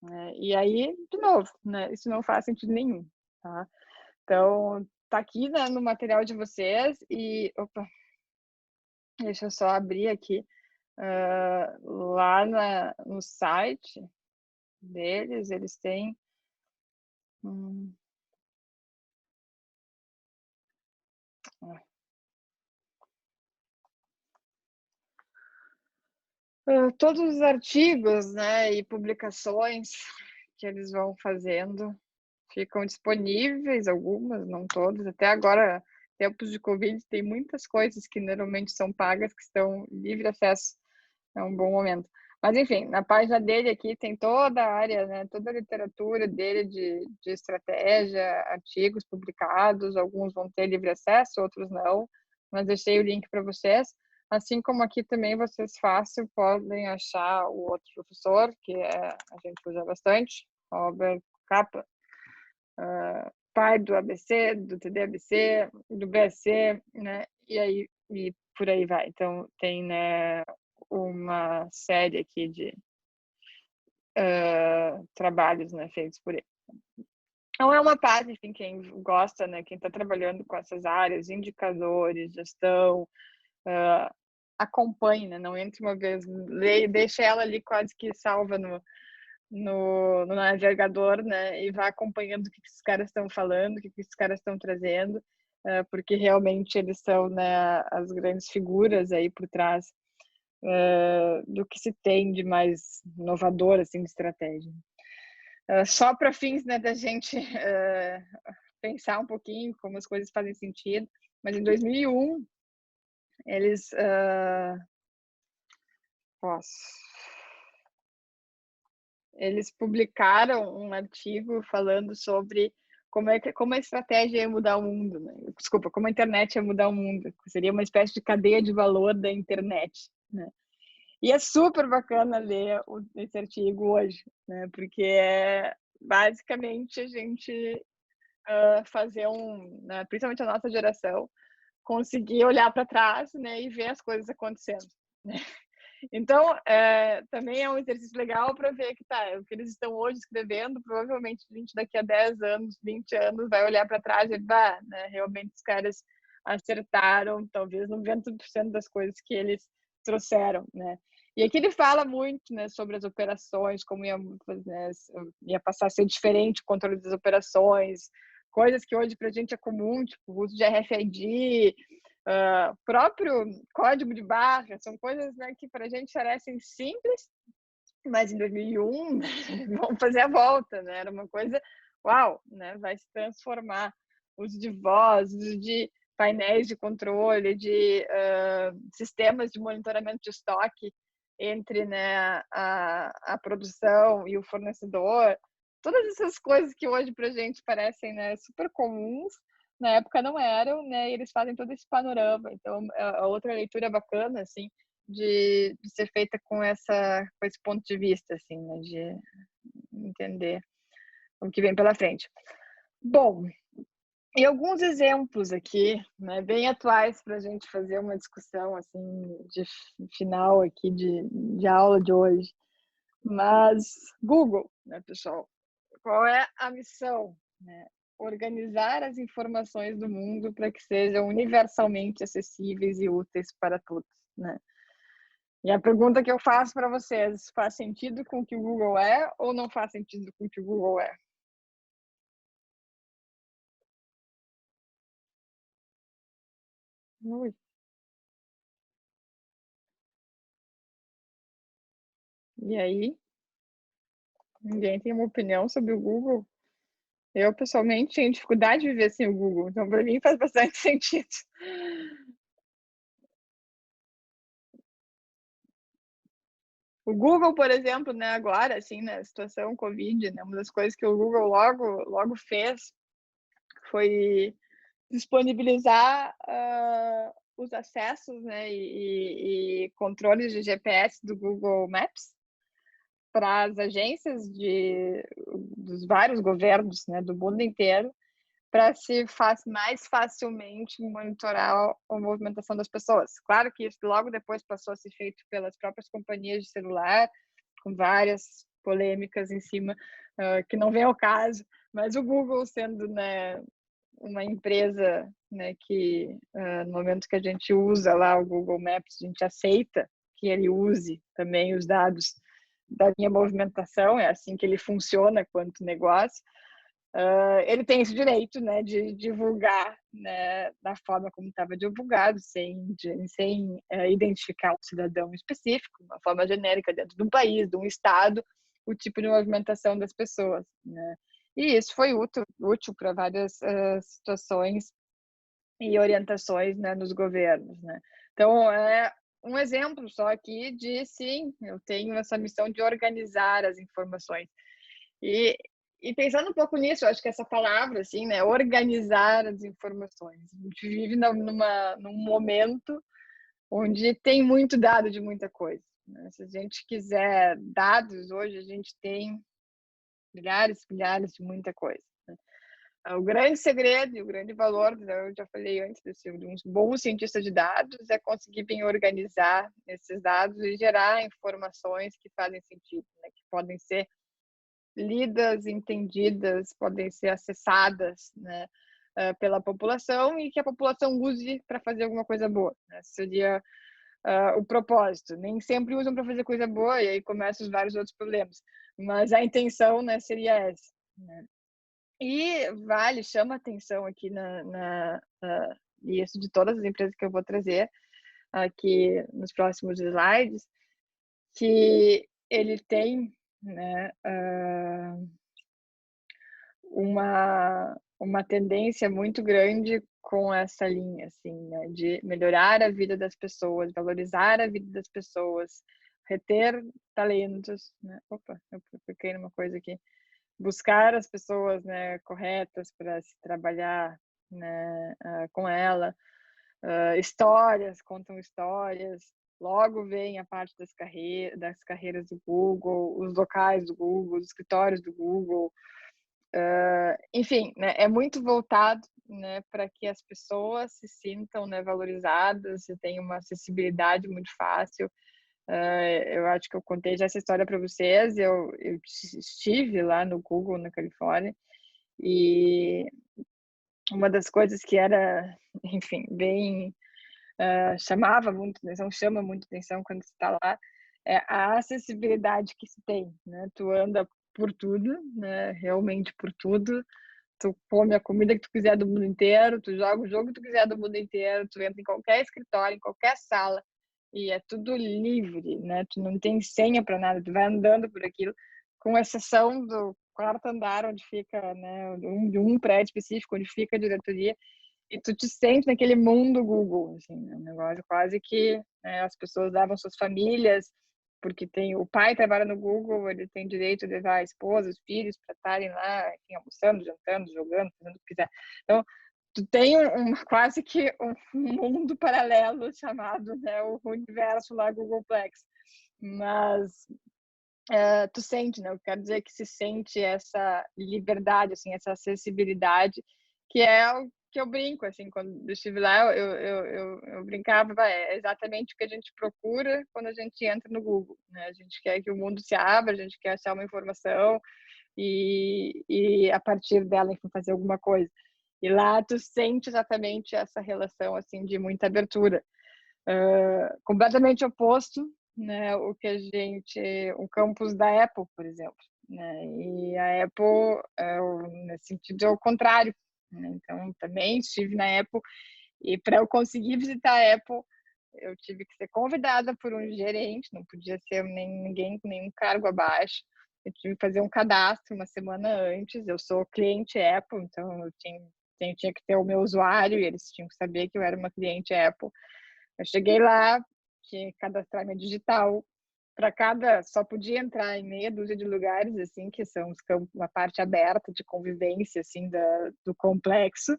né? E aí, de novo, né? Isso não faz sentido nenhum, tá? Então, tá aqui, né, no material de vocês e... Opa! Deixa eu só abrir aqui. Lá no site deles, eles têm... todos os artigos, né, e publicações que eles vão fazendo ficam disponíveis, algumas, não todas. Até agora, tempos de Covid, tem muitas coisas que normalmente são pagas, que estão livre acesso. É um bom momento. Mas, enfim, na página dele aqui tem toda a área, né, toda a literatura dele de estratégia, artigos publicados, alguns vão ter livre acesso, outros não, mas deixei o link para vocês. Assim como aqui também vocês fácil podem achar o outro professor, que a gente usa bastante, Robert Kaplan, pai do ABC, do TDABC, do BSC, né? E por aí vai. Então tem, né, uma série aqui de trabalhos, né, feitos por ele. Então é uma parte, enfim, quem gosta, né, quem está trabalhando com essas áreas, indicadores, gestão, acompanhe, né, não entre uma vez, deixa ela ali quase que salva no navegador, né, e vá acompanhando o que esses caras estão falando, o que esses caras estão trazendo, porque realmente eles são, né, as grandes figuras aí por trás do que se tem de mais inovador, assim, de estratégia. Só para fins, né, da gente pensar um pouquinho como as coisas fazem sentido, mas em 2001 eles eles publicaram um artigo falando sobre como a estratégia ia mudar o mundo, né? Desculpa, como a internet ia mudar o mundo. Seria uma espécie de cadeia de valor da internet, né? E é super bacana ler esse artigo hoje, né? Porque é basicamente a gente fazer né, principalmente a nossa geração, conseguir olhar para trás, né, e ver as coisas acontecendo, né? Então, também é um exercício legal para ver que o que eles estão hoje escrevendo, provavelmente a gente daqui a 10 anos, 20 anos, vai olhar para trás e né, realmente os caras acertaram, talvez 90% das coisas que eles trouxeram, né? E aqui ele fala muito, né, sobre as operações, como ia passar a ser diferente o controle das operações, coisas que hoje para a gente é comum, tipo o uso de RFID, próprio código de barra, são coisas, né, que para a gente parecem simples, mas em 2001 vão fazer a volta, né? Era uma coisa, uau, né? Vai se transformar. Uso de voz, uso de painéis de controle, de sistemas de monitoramento de estoque entre, né, a produção e o fornecedor. Todas essas coisas que hoje para a gente parecem, né, super comuns, na época não eram, né, e eles fazem todo esse panorama. Então, a outra leitura bacana, assim, de ser feita com esse ponto de vista, assim, né, de entender o que vem pela frente. Bom, e alguns exemplos aqui, né, bem atuais para a gente fazer uma discussão assim de final aqui de aula de hoje. Mas Google, né, pessoal? Qual é a missão? Né? Organizar as informações do mundo para que sejam universalmente acessíveis e úteis para todos, né? E a pergunta que eu faço para vocês, faz sentido com o que o Google é ou não faz sentido com o que o Google é? Ui. E aí? Ninguém tem uma opinião sobre o Google? Eu, pessoalmente, tenho dificuldade de viver sem o Google, então para mim faz bastante sentido. O Google, por exemplo, né, agora, assim, na situação Covid, né, uma das coisas que o Google logo fez foi disponibilizar os acessos, né, e controles de GPS do Google Maps para as agências dos vários governos, né, do mundo inteiro, para se mais facilmente monitorar a movimentação das pessoas. Claro que isso logo depois passou a ser feito pelas próprias companhias de celular, com várias polêmicas em cima, que não vem ao caso, mas o Google sendo, né, uma empresa, né, que no momento que a gente usa lá o Google Maps, a gente aceita que ele use também os dados da minha movimentação, é assim que ele funciona quanto negócio. Ele tem esse direito, né, de divulgar, né, da forma como estava divulgado, sem identificar um cidadão específico, uma forma genérica dentro de um país, de um estado, o tipo de movimentação das pessoas, né? E isso foi útil para várias situações e orientações, né, nos governos, né? Então, é um exemplo só aqui de, sim, eu tenho essa missão de organizar as informações. E pensando um pouco nisso, eu acho que essa palavra, assim, né, organizar as informações. A gente vive num momento onde tem muito dado de muita coisa, né? Se a gente quiser dados, hoje a gente tem milhares de muita coisa, né? O grande segredo e o grande valor, eu já falei antes, de um bom cientista de dados é conseguir bem organizar esses dados e gerar informações que fazem sentido, né, que podem ser lidas, entendidas, podem ser acessadas, né, pela população e que a população use para fazer alguma coisa boa, né? Seria o propósito. Nem sempre usam para fazer coisa boa e aí começam os vários outros problemas, mas a intenção, né, seria essa, né? E chama atenção aqui e isso de todas as empresas que eu vou trazer aqui nos próximos slides, que ele tem, né, uma tendência muito grande com essa linha, assim, né, de melhorar a vida das pessoas, valorizar a vida das pessoas, reter talentos, né? Opa, eu cliquei numa coisa aqui. Buscar as pessoas, né, corretas para se trabalhar, né, com ela. Histórias, contam histórias. Logo vem a parte das carreiras do Google, os locais do Google, os escritórios do Google. Enfim, né, é muito voltado, né, para que as pessoas se sintam, né, valorizadas e tenham uma acessibilidade muito fácil. Eu acho que eu contei já essa história para vocês. Eu estive lá no Google, na Califórnia, e uma das coisas que era, enfim, bem chamava muito atenção, chama muito atenção quando você está lá, é a acessibilidade que se tem, né? Tu anda por tudo, né? Realmente por tudo. Tu come a comida que tu quiser do mundo inteiro, tu joga o jogo que tu quiser do mundo inteiro, tu entra em qualquer escritório, em qualquer sala, e é tudo livre, né? Tu não tem senha para nada, tu vai andando por aquilo, com exceção do quarto andar onde fica, né, de um prédio específico onde fica a diretoria, e tu te sente naquele mundo Google, assim, né? Um negócio quase que, né, as pessoas levam suas famílias, porque tem o pai trabalha no Google, ele tem direito de levar a esposa, os filhos para estarem lá, enfim, almoçando, jantando, jogando, fazendo o que quiser. Então, tu tem quase que um mundo paralelo chamado, né, o universo lá Googleplex. Mas tu sente, né? Eu quero dizer que se sente essa liberdade, assim, essa acessibilidade, que é o que eu brinco, assim, quando eu estive lá, eu brincava, é exatamente o que a gente procura quando a gente entra no Google, né? A gente quer que o mundo se abra, a gente quer achar uma informação e a partir dela, enfim, fazer alguma coisa. E lá tu sente exatamente essa relação, assim, de muita abertura. Completamente oposto, né, o campus da Apple, por exemplo, né, e a Apple, nesse sentido, é o contrário, né, então também estive na Apple, e para eu conseguir visitar a Apple, eu tive que ser convidada por um gerente, não podia ser ninguém com nenhum cargo abaixo, eu tive que fazer um cadastro uma semana antes, eu sou cliente Apple, então eu tinha que ter o meu usuário, e eles tinham que saber que eu era uma cliente Apple. Eu cheguei lá, tinha que cadastrar minha digital. Só podia entrar em meia dúzia de lugares, assim, que são os campos, uma parte aberta de convivência, assim, do complexo.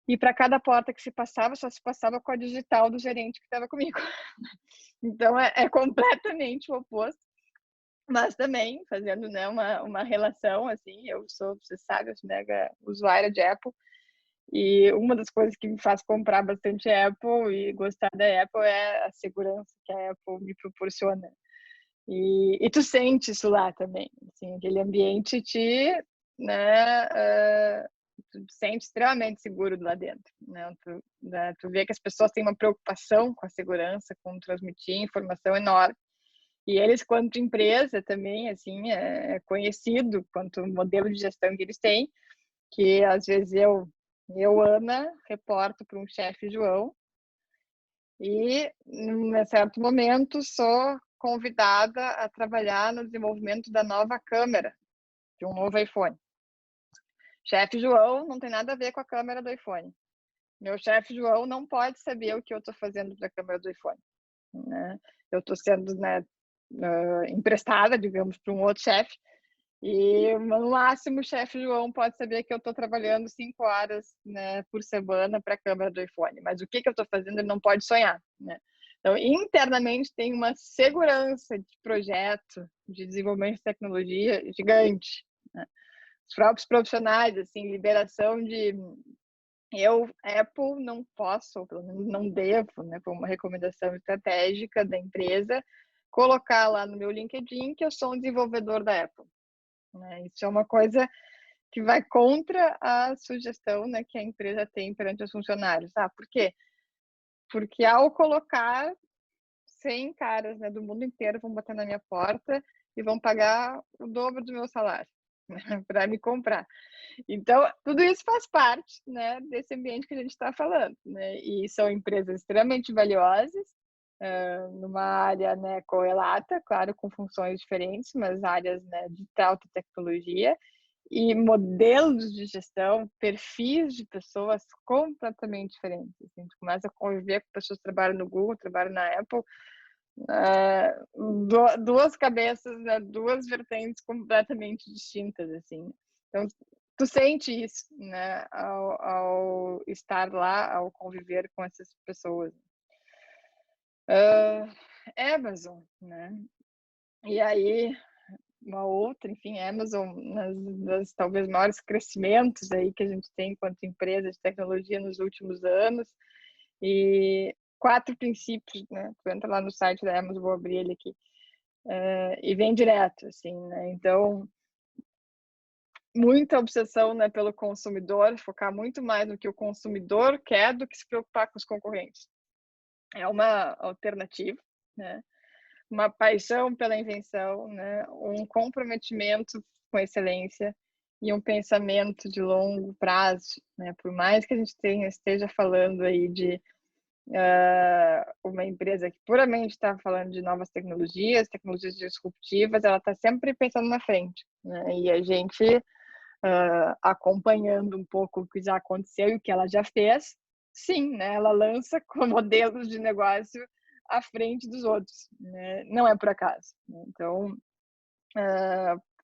E para cada porta que se passava, só se passava com a digital do gerente que estava comigo. Então, é completamente o oposto. Mas também, fazendo, né, uma relação, assim, eu sou, você sabe, eu sou mega usuária de Apple. E uma das coisas que me faz comprar bastante Apple e gostar da Apple é a segurança que a Apple me proporciona. E tu sente isso lá também, assim, aquele ambiente tu te sente extremamente seguro lá dentro, né? Tu vê que as pessoas têm uma preocupação com a segurança, com transmitir informação enorme. E eles, quanto empresa também, assim, é conhecido quanto o modelo de gestão que eles têm, que às vezes eu, Ana, reporto para um chefe João e, em certo momento, sou convidada a trabalhar no desenvolvimento da nova câmera de um novo iPhone. Chefe João não tem nada a ver com a câmera do iPhone. Meu chefe João não pode saber o que eu estou fazendo para a câmera do iPhone, né? Eu estou sendo, né, emprestada, digamos, para um outro chefe. E no máximo o chefe João pode saber que eu estou trabalhando 5 horas, né, por semana para a câmera do iPhone, mas o que eu estou fazendo ele não pode sonhar, né? Então, internamente tem uma segurança de projeto, de desenvolvimento de tecnologia gigante, né? Os próprios profissionais, assim, liberação de... Apple, não posso, pelo menos não devo, né, por uma recomendação estratégica da empresa, colocar lá no meu LinkedIn que eu sou um desenvolvedor da Apple. Né? Isso é uma coisa que vai contra a sugestão, né, que a empresa tem perante os funcionários. Por quê? Porque ao colocar 100 caras, né, do mundo inteiro vão bater na minha porta e vão pagar o dobro do meu salário, né, para me comprar. Então, tudo isso faz parte, né, desse ambiente que a gente está falando. Né? E são empresas extremamente valiosas, numa área, né, correlata, claro, com funções diferentes, mas áreas, né, de alta tecnologia e modelos de gestão, perfis de pessoas completamente diferentes. A gente começa a conviver com pessoas que trabalham no Google, trabalham na Apple, duas cabeças, né, duas vertentes completamente distintas, assim. Então, tu sente isso, né, ao estar lá, ao conviver com essas pessoas. Amazon, né? E aí, uma outra, enfim, Amazon, nas talvez maiores crescimentos aí que a gente tem enquanto empresa de tecnologia nos últimos anos. E 4 princípios, né? Tu entra lá no site da Amazon, vou abrir ele aqui, e vem direto, assim, né? Então, muita obsessão, né, pelo consumidor, focar muito mais no que o consumidor quer do que se preocupar com os concorrentes. É uma alternativa, né? Uma paixão pela invenção, né? Um comprometimento com excelência e um pensamento de longo prazo, né? Por mais que a gente esteja falando aí de uma empresa que puramente está falando de novas tecnologias disruptivas, ela está sempre pensando na frente, né? E a gente acompanhando um pouco o que já aconteceu e o que ela já fez, sim, né, ela lança com modelos de negócio à frente dos outros, né? Não é por acaso, né? Então,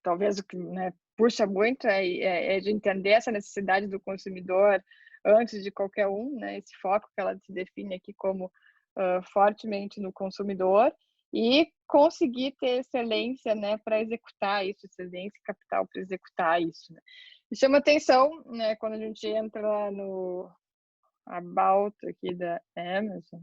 talvez o que, né, puxa muito é de entender essa necessidade do consumidor antes de qualquer um, né? Esse foco que ela se define aqui como fortemente no consumidor e conseguir ter excelência, né, para executar isso, excelência e capital para executar isso, né? E chama atenção, né, quando a gente entra lá no About aqui da Amazon.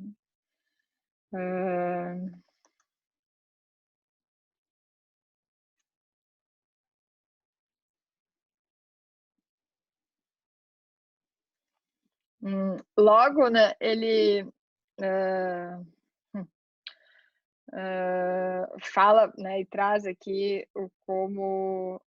Logo, né, ele fala, né, e traz aqui como,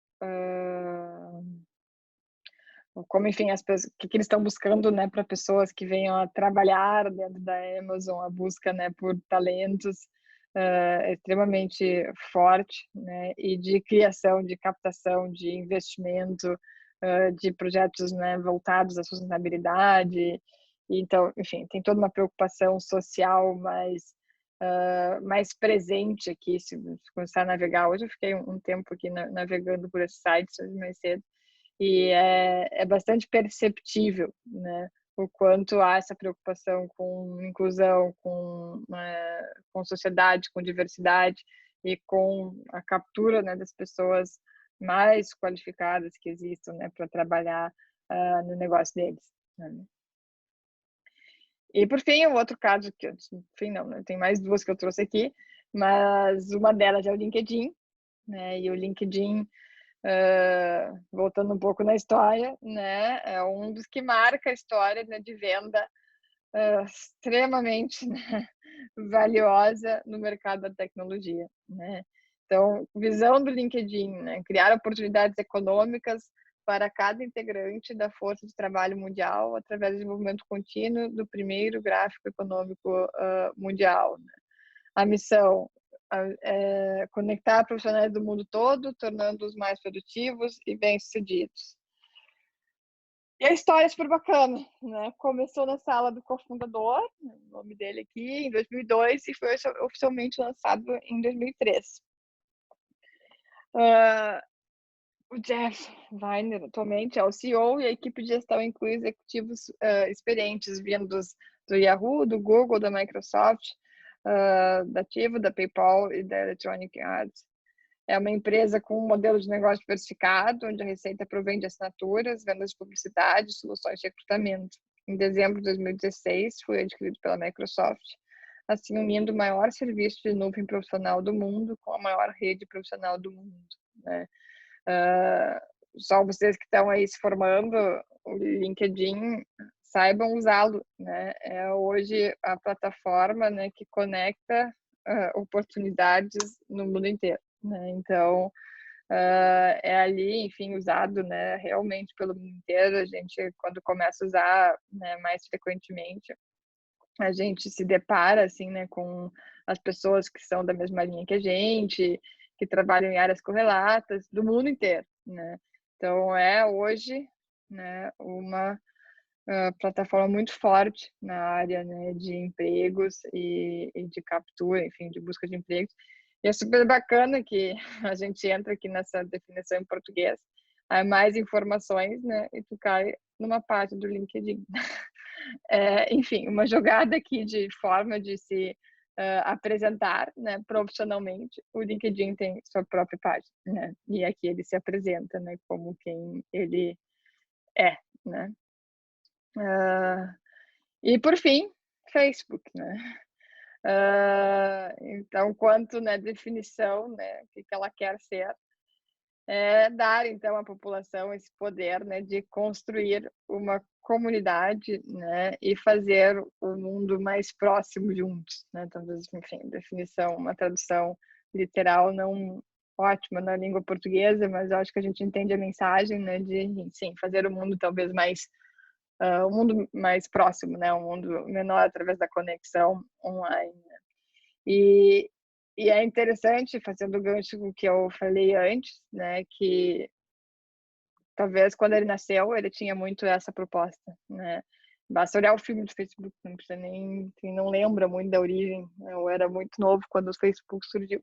enfim, as pessoas, que eles estão buscando, né, para pessoas que venham a trabalhar dentro da Amazon, a busca, né, por talentos é extremamente forte, né, e de criação, de captação, de investimento, de projetos, né, voltados à sustentabilidade. Então, enfim, tem toda uma preocupação social mais presente aqui. Se começar a navegar, hoje eu fiquei um tempo aqui navegando por esses sites hoje mais cedo, e é bastante perceptível, né, o quanto há essa preocupação com inclusão, com sociedade, com diversidade e com a captura, né, das pessoas mais qualificadas que existam, né, para trabalhar no negócio deles, né? E por fim, o outro caso que enfim, não, né, tem mais duas que eu trouxe aqui, mas uma delas é o LinkedIn, né? E o LinkedIn, voltando um pouco na história, né, é um dos que marca a história, né, de venda extremamente, né, valiosa no mercado da tecnologia, né? Então, visão do LinkedIn, né, criar oportunidades econômicas para cada integrante da força de trabalho mundial através do desenvolvimento contínuo do primeiro gráfico econômico mundial, né? A missão é conectar profissionais do mundo todo, tornando-os mais produtivos e bem-sucedidos. E a história é super bacana, né? Começou na sala do cofundador, o nome dele aqui, em 2002, e foi oficialmente lançado em 2003. O Jeff Weiner atualmente é o CEO e a equipe de gestão inclui executivos experientes vindos do Yahoo, do Google, da Microsoft, da Tivo, da PayPal e da Electronic Arts. É uma empresa com um modelo de negócio diversificado, onde a receita provém de assinaturas, vendas de publicidade e soluções de recrutamento. Em dezembro de 2016, foi adquirido pela Microsoft, assim unindo o maior serviço de nuvem profissional do mundo com a maior rede profissional do mundo, né? Só vocês que estão aí se formando, o LinkedIn, saibam usá-lo, né? É hoje a plataforma, né, que conecta oportunidades no mundo inteiro, né? Então, é ali, enfim, usado, né, realmente pelo mundo inteiro. A gente, quando começa a usar, né, mais frequentemente, a gente se depara, assim, né, com as pessoas que são da mesma linha que a gente, que trabalham em áreas correlatas, do mundo inteiro, né? Então, é hoje, né, uma plataforma muito forte na área, né, de empregos e de captura, enfim, de busca de empregos. E é super bacana que a gente entra aqui nessa definição em português, há mais informações, né, e tu cai numa parte do LinkedIn. Enfim, uma jogada aqui de forma de se apresentar, né, profissionalmente. O LinkedIn tem sua própria página, né, e aqui ele se apresenta, né, como quem ele é, né. E por fim, Facebook, né? Então, quanto, né, definição, né, o que ela quer ser, é dar então à população esse poder, né, de construir uma comunidade, né, e fazer o mundo mais próximo juntos, né? Então, enfim, definição, uma tradução literal não ótima na língua portuguesa, mas eu acho que a gente entende a mensagem, né, de, sim, fazer o mundo talvez mais um mundo mais próximo, né? Um mundo menor através da conexão online. E, e é interessante, fazendo o gancho com o que eu falei antes, né? Que talvez quando ele nasceu, ele tinha muito essa proposta, né? Basta olhar o filme do Facebook, não precisa nem, quem não lembra muito da origem, né? Eu era muito novo quando o Facebook surgiu.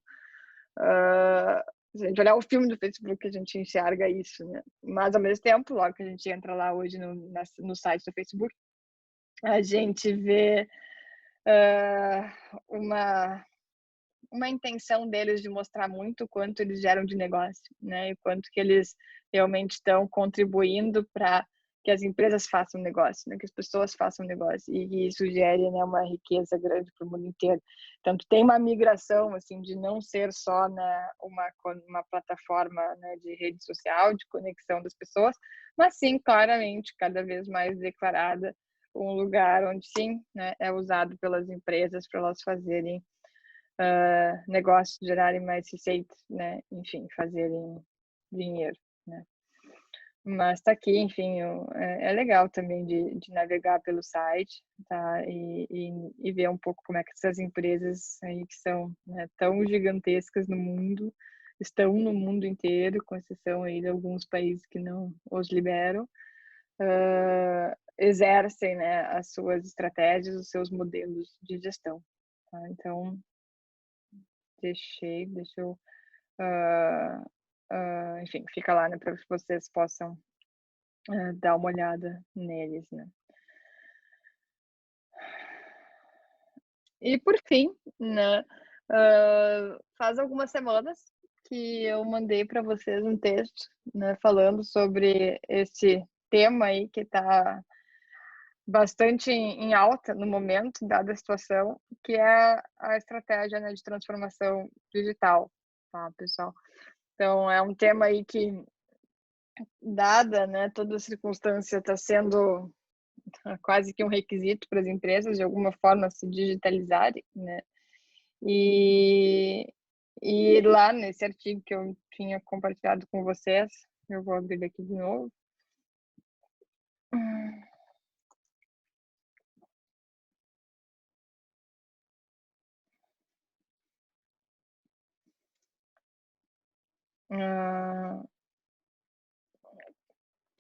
Se a gente olhar o filme do Facebook, a gente enxerga isso, né? Mas, ao mesmo tempo, logo que a gente entra lá hoje no site do Facebook, a gente vê uma intenção deles de mostrar muito o quanto eles geram de negócio, né? E quanto que eles realmente estão contribuindo para que as empresas façam negócio, né? Que as pessoas façam negócio e que isso gere, né, uma riqueza grande para o mundo inteiro. Tanto tem uma migração assim de não ser só, né, uma plataforma, né, de rede social, de conexão das pessoas, mas sim claramente cada vez mais declarada um lugar onde sim, né, é usado pelas empresas para elas fazerem negócios, gerarem mais receitas, né? Enfim, fazerem dinheiro, né? Mas tá aqui, enfim, é legal também de navegar pelo site, tá? E ver um pouco como é que essas empresas aí que são, né, tão gigantescas no mundo, estão no mundo inteiro, com exceção aí de alguns países que não os liberam, exercem, né, as suas estratégias, os seus modelos de gestão, tá? Então, deixa eu, enfim, fica lá, né, para que vocês possam dar uma olhada neles, né. E por fim, né, faz algumas semanas que eu mandei para vocês um texto, né, falando sobre esse tema aí que está bastante em alta no momento, dada a situação, que é a estratégia, né, de transformação digital, tá, pessoal? Então, é um tema aí que, dada, né, toda a circunstância, está sendo quase que um requisito para as empresas, de alguma forma, se digitalizarem, né? E, e lá nesse artigo que eu tinha compartilhado com vocês, eu vou abrir aqui de novo.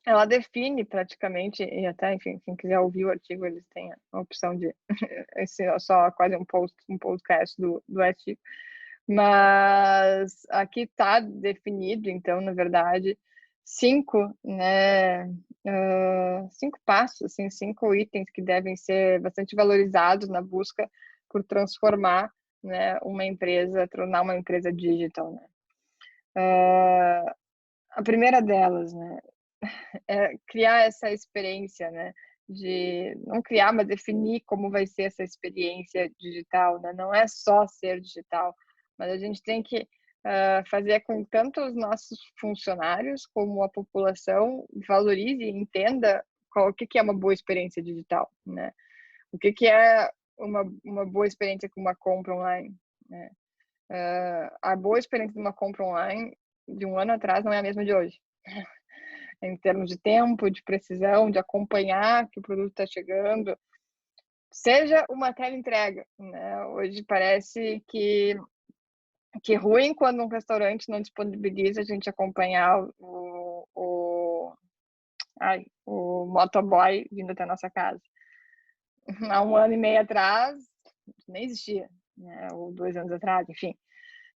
Ela define praticamente, e até, enfim, quem quiser ouvir o artigo, eles têm a opção de esse é só quase um podcast do artigo. Mas aqui está definido, então, na verdade, 5, né, 5 passos, assim, 5 itens que devem ser bastante valorizados na busca por transformar, né, uma empresa, tornar uma empresa digital, né. A primeira delas, né, é criar essa experiência, né, de não criar, mas definir como vai ser essa experiência digital, né? Não é só ser digital, mas a gente tem que fazer com que tanto os nossos funcionários como a população valorize e entenda o que é uma boa experiência digital, né? O que é uma boa experiência com uma compra online, né? A boa experiência de uma compra online de um ano atrás não é a mesma de hoje. Em termos de tempo, de precisão, de acompanhar que o produto está chegando, seja uma teleentrega, né? Hoje parece que ruim quando um restaurante não disponibiliza a gente acompanhar o motoboy vindo até a nossa casa. Há 1 ano e meio atrás, nem existia, né? Ou 2 anos atrás, enfim.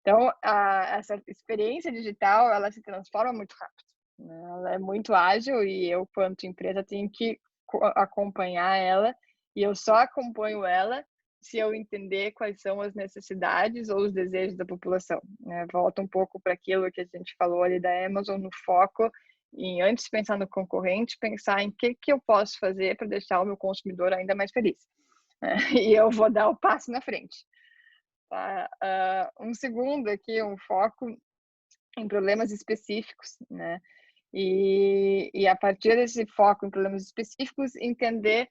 Então, essa experiência digital, ela se transforma muito rápido, né? Ela é muito ágil e eu, quanto empresa, tenho que acompanhar ela, e eu só acompanho ela se eu entender quais são as necessidades ou os desejos da população, né? Volta um pouco para aquilo que a gente falou ali da Amazon, no foco, e antes de pensar no concorrente, pensar em que eu posso fazer para deixar o meu consumidor ainda mais feliz, né? E eu vou dar o passo na frente. Tá? Um segundo aqui, um foco em problemas específicos, né? E a partir desse foco em problemas específicos, entender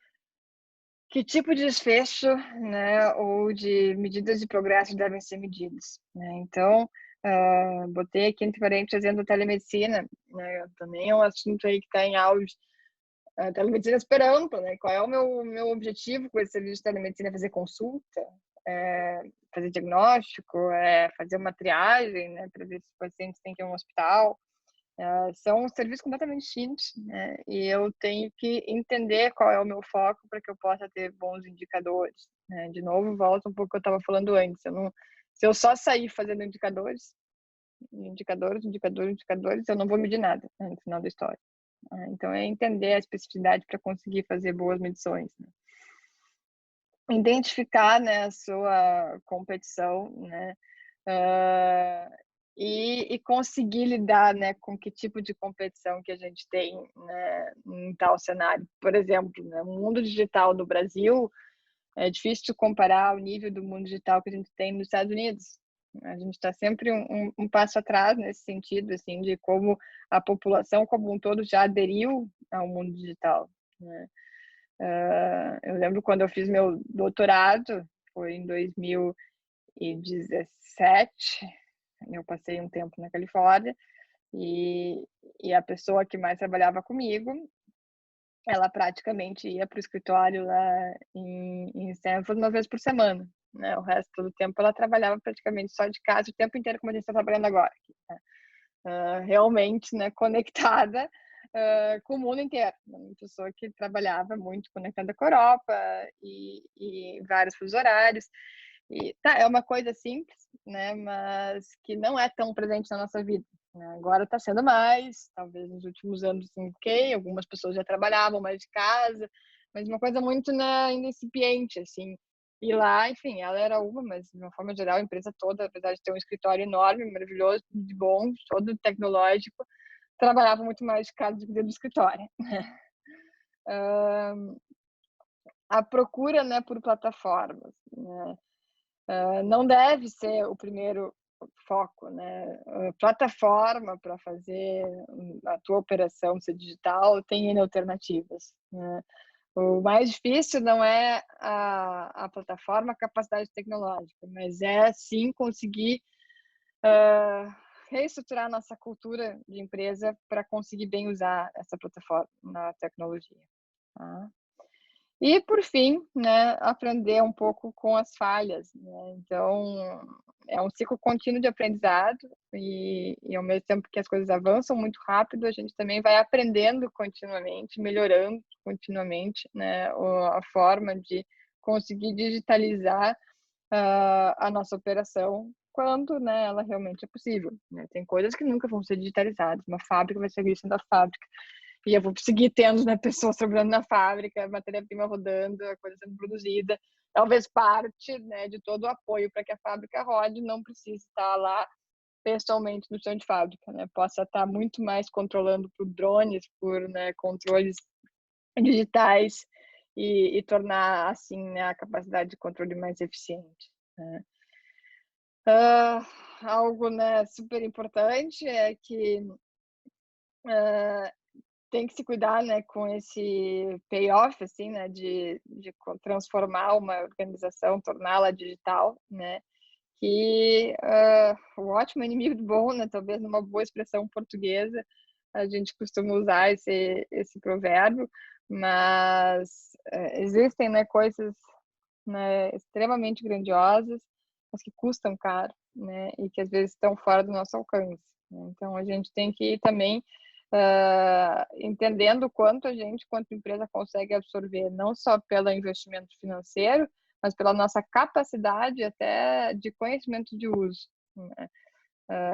que tipo de desfecho, né, ou de medidas de progresso devem ser medidas, né? Então, botei aqui entre parênteses dizendo telemedicina, né? Também é um assunto aí que está em auge. Telemedicina esperando, né? Qual é o meu objetivo com esse serviço de telemedicina? Fazer consulta, fazer diagnóstico, fazer uma triagem, né, para ver se o paciente tem que ir a um hospital. São serviços completamente distintos, né? E eu tenho que entender qual é o meu foco para que eu possa ter bons indicadores, né? De novo, volta um pouco ao que eu estava falando antes. Se eu só sair fazendo indicadores, eu não vou medir nada, né, no final da história. Então, é entender a especificidade para conseguir fazer boas medições, né? Identificar, né, a sua competição, né? E conseguir lidar, né, com que tipo de competição que a gente tem, né, em tal cenário. Por exemplo, né, o mundo digital no Brasil é difícil comparar o nível do mundo digital que a gente tem nos Estados Unidos. A gente está sempre um passo atrás nesse sentido, assim, de como a população como um todo já aderiu ao mundo digital, né? Eu lembro quando eu fiz meu doutorado, foi em 2017, eu passei um tempo na Califórnia, e a pessoa que mais trabalhava comigo, ela praticamente ia para o escritório lá em Stanford uma vez por semana, né? O resto do tempo ela trabalhava praticamente só de casa, o tempo inteiro como a gente está trabalhando agora, né? Realmente, né, conectada com o mundo inteiro. Uma pessoa que trabalhava muito conectada com a Europa e vários fusos horários. E tá, é uma coisa simples, né, mas que não é tão presente na nossa vida, né? Agora está sendo mais, talvez nos últimos anos, assim, ok, algumas pessoas já trabalhavam mais de casa, mas uma coisa muito, né, ainda incipiente, assim. E lá, enfim, ela era uma, mas de uma forma geral, a empresa toda, apesar de ter um escritório enorme, maravilhoso, de bom, todo tecnológico, trabalhava muito mais de casa do que dentro do escritório. A procura, né, por plataformas, né? Não deve ser o primeiro foco, né? Plataforma para fazer a tua operação ser digital tem N alternativas, né? O mais difícil não é a plataforma, a capacidade tecnológica, mas é sim conseguir reestruturar a nossa cultura de empresa para conseguir bem usar essa plataforma na tecnologia. Tá? E, por fim, né, aprender um pouco com as falhas, né? Então, é um ciclo contínuo de aprendizado e ao mesmo tempo que as coisas avançam muito rápido, a gente também vai aprendendo continuamente, melhorando continuamente, né, a forma de conseguir digitalizar a nossa operação quando, né, ela realmente é possível, né? Tem coisas que nunca vão ser digitalizadas, uma fábrica vai seguir sendo a fábrica, e eu vou seguir tendo, né, pessoas trabalhando na fábrica, matéria-prima rodando, a coisa sendo produzida. Talvez parte, né, de todo o apoio para que a fábrica rode não precise estar lá pessoalmente no chão de fábrica, né? Possa estar muito mais controlando por drones, por, né, controles digitais e tornar, assim, né, a capacidade de controle mais eficiente, né? Algo, né, super importante é que tem que se cuidar, né, com esse payoff, assim, né, de transformar uma organização, torná-la digital, né, que o ótimo é inimigo do bom, né, talvez numa boa expressão portuguesa, a gente costuma usar esse provérbio, mas existem, né, coisas, né, extremamente grandiosas, mas que custam caro, né, e que às vezes estão fora do nosso alcance, né? Então a gente tem que ir também entendendo o quanto a gente, quanto empresa, consegue absorver, não só pelo investimento financeiro, mas pela nossa capacidade até de conhecimento de uso, né?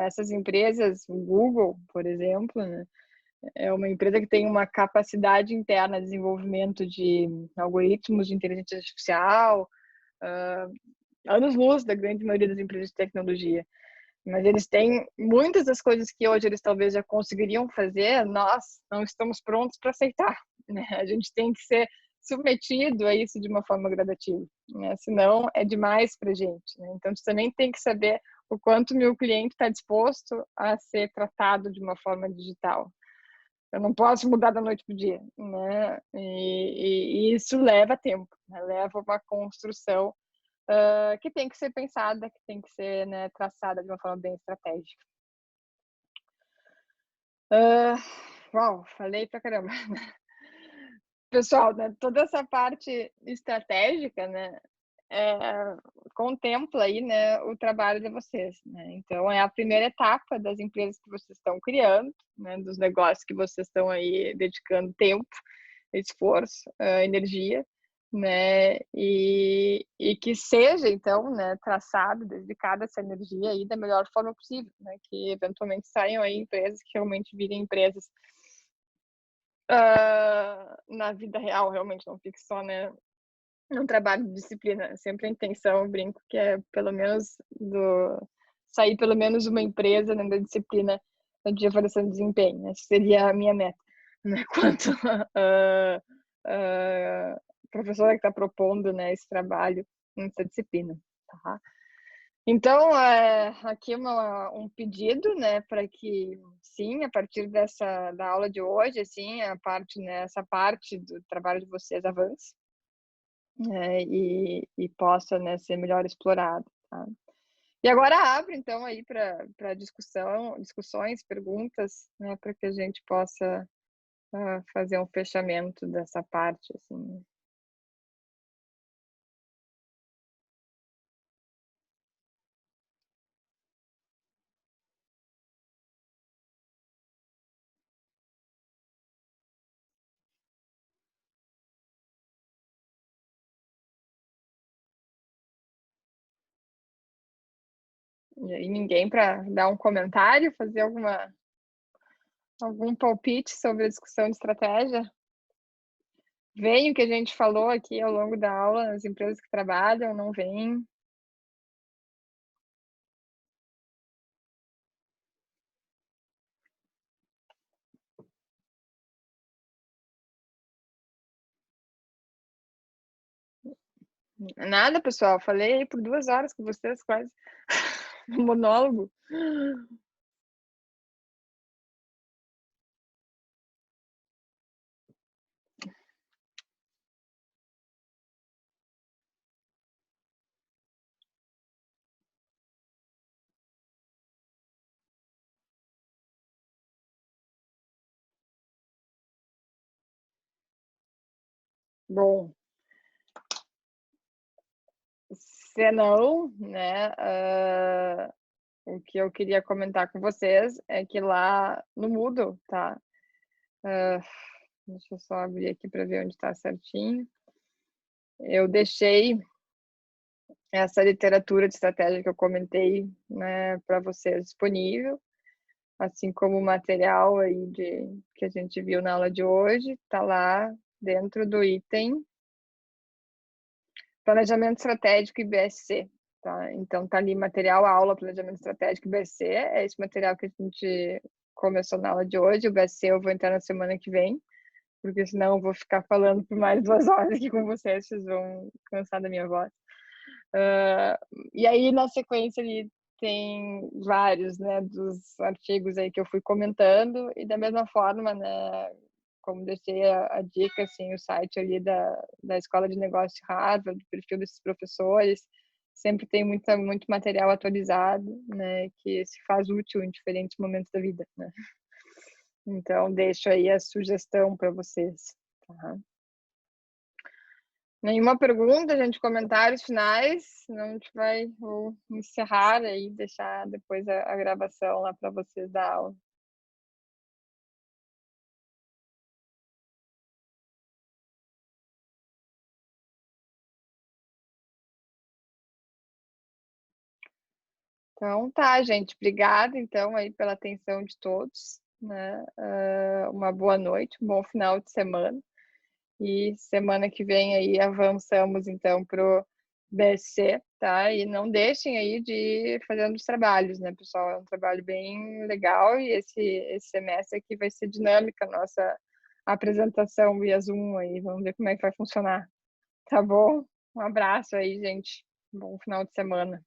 Essas empresas, o Google, por exemplo, né, é uma empresa que tem uma capacidade interna de desenvolvimento de algoritmos de inteligência artificial, anos-luz da grande maioria das empresas de tecnologia. Mas eles têm muitas das coisas que hoje eles talvez já conseguiriam fazer, nós não estamos prontos para aceitar, né? A gente tem que ser submetido a isso de uma forma gradativa, né? Senão é demais para a gente, né? Então, a gente também tem que saber o quanto o meu cliente está disposto a ser tratado de uma forma digital. Eu não posso mudar da noite para o dia, né? E isso leva tempo, né? Leva uma construção que tem que ser pensada, que tem que ser, né, traçada de uma forma bem estratégica. Uau, falei pra caramba. Pessoal, né, toda essa parte estratégica, né, contempla aí, né, o trabalho de vocês, né? Então, é a primeira etapa das empresas que vocês estão criando, né, dos negócios que vocês estão aí dedicando tempo, esforço, energia, né? E que seja, então, né, traçado, dedicada essa energia aí da melhor forma possível, né? Que eventualmente saiam aí empresas que realmente virem empresas na vida real, realmente, não fique só, né, num trabalho de disciplina. Sempre a intenção, eu brinco, que é pelo menos sair pelo menos uma empresa, né, da disciplina de avaliação de desempenho, né? Essa seria a minha meta, né? Quanto professora que está propondo, né, esse trabalho nessa disciplina, tá? Então, aqui um pedido, né, para que, sim, a partir da aula de hoje, assim, essa parte do trabalho de vocês avance, né, e possa, né, ser melhor explorado, tá? E agora abre, então, aí para discussões, perguntas, né, para que a gente possa fazer um fechamento dessa parte, assim. E aí ninguém para dar um comentário, fazer algum palpite sobre a discussão de estratégia? Vem o que a gente falou aqui ao longo da aula, as empresas que trabalham, não vem? Nada, pessoal. Falei por 2 horas com vocês, quase. Um monólogo. Bom, se não, né, o que eu queria comentar com vocês é que lá no Moodle, tá? Deixa eu só abrir aqui para ver onde está certinho. Eu deixei essa literatura de estratégia que eu comentei, né, para vocês disponível, assim como o material aí que a gente viu na aula de hoje, está lá dentro do item Planejamento Estratégico e BSC, tá? Então tá ali material, aula, Planejamento Estratégico e BSC, é esse material que a gente começou na aula de hoje, o BSC eu vou entrar na semana que vem, porque senão eu vou ficar falando por mais 2 horas aqui com vocês vão cansar da minha voz. E aí, na sequência, ali tem vários, né, dos artigos aí que eu fui comentando, e da mesma forma, né, como deixei a dica, assim, o site ali da Escola de Negócios de Harvard, do perfil desses professores, sempre tem muito material atualizado, né, que se faz útil em diferentes momentos da vida, né. Então, deixo aí a sugestão para vocês, tá? Nenhuma pergunta, gente, comentários finais, senão a gente vai encerrar aí, deixar depois a gravação lá para vocês da aula. Então tá, gente, obrigada então aí pela atenção de todos, né? Uma boa noite, um bom final de semana. E semana que vem aí avançamos então pro BSC, tá? E não deixem aí de ir fazendo os trabalhos, né, pessoal? É um trabalho bem legal e esse semestre aqui vai ser dinâmica a nossa apresentação via Zoom aí. Vamos ver como é que vai funcionar. Tá bom? Um abraço aí, gente. Bom final de semana.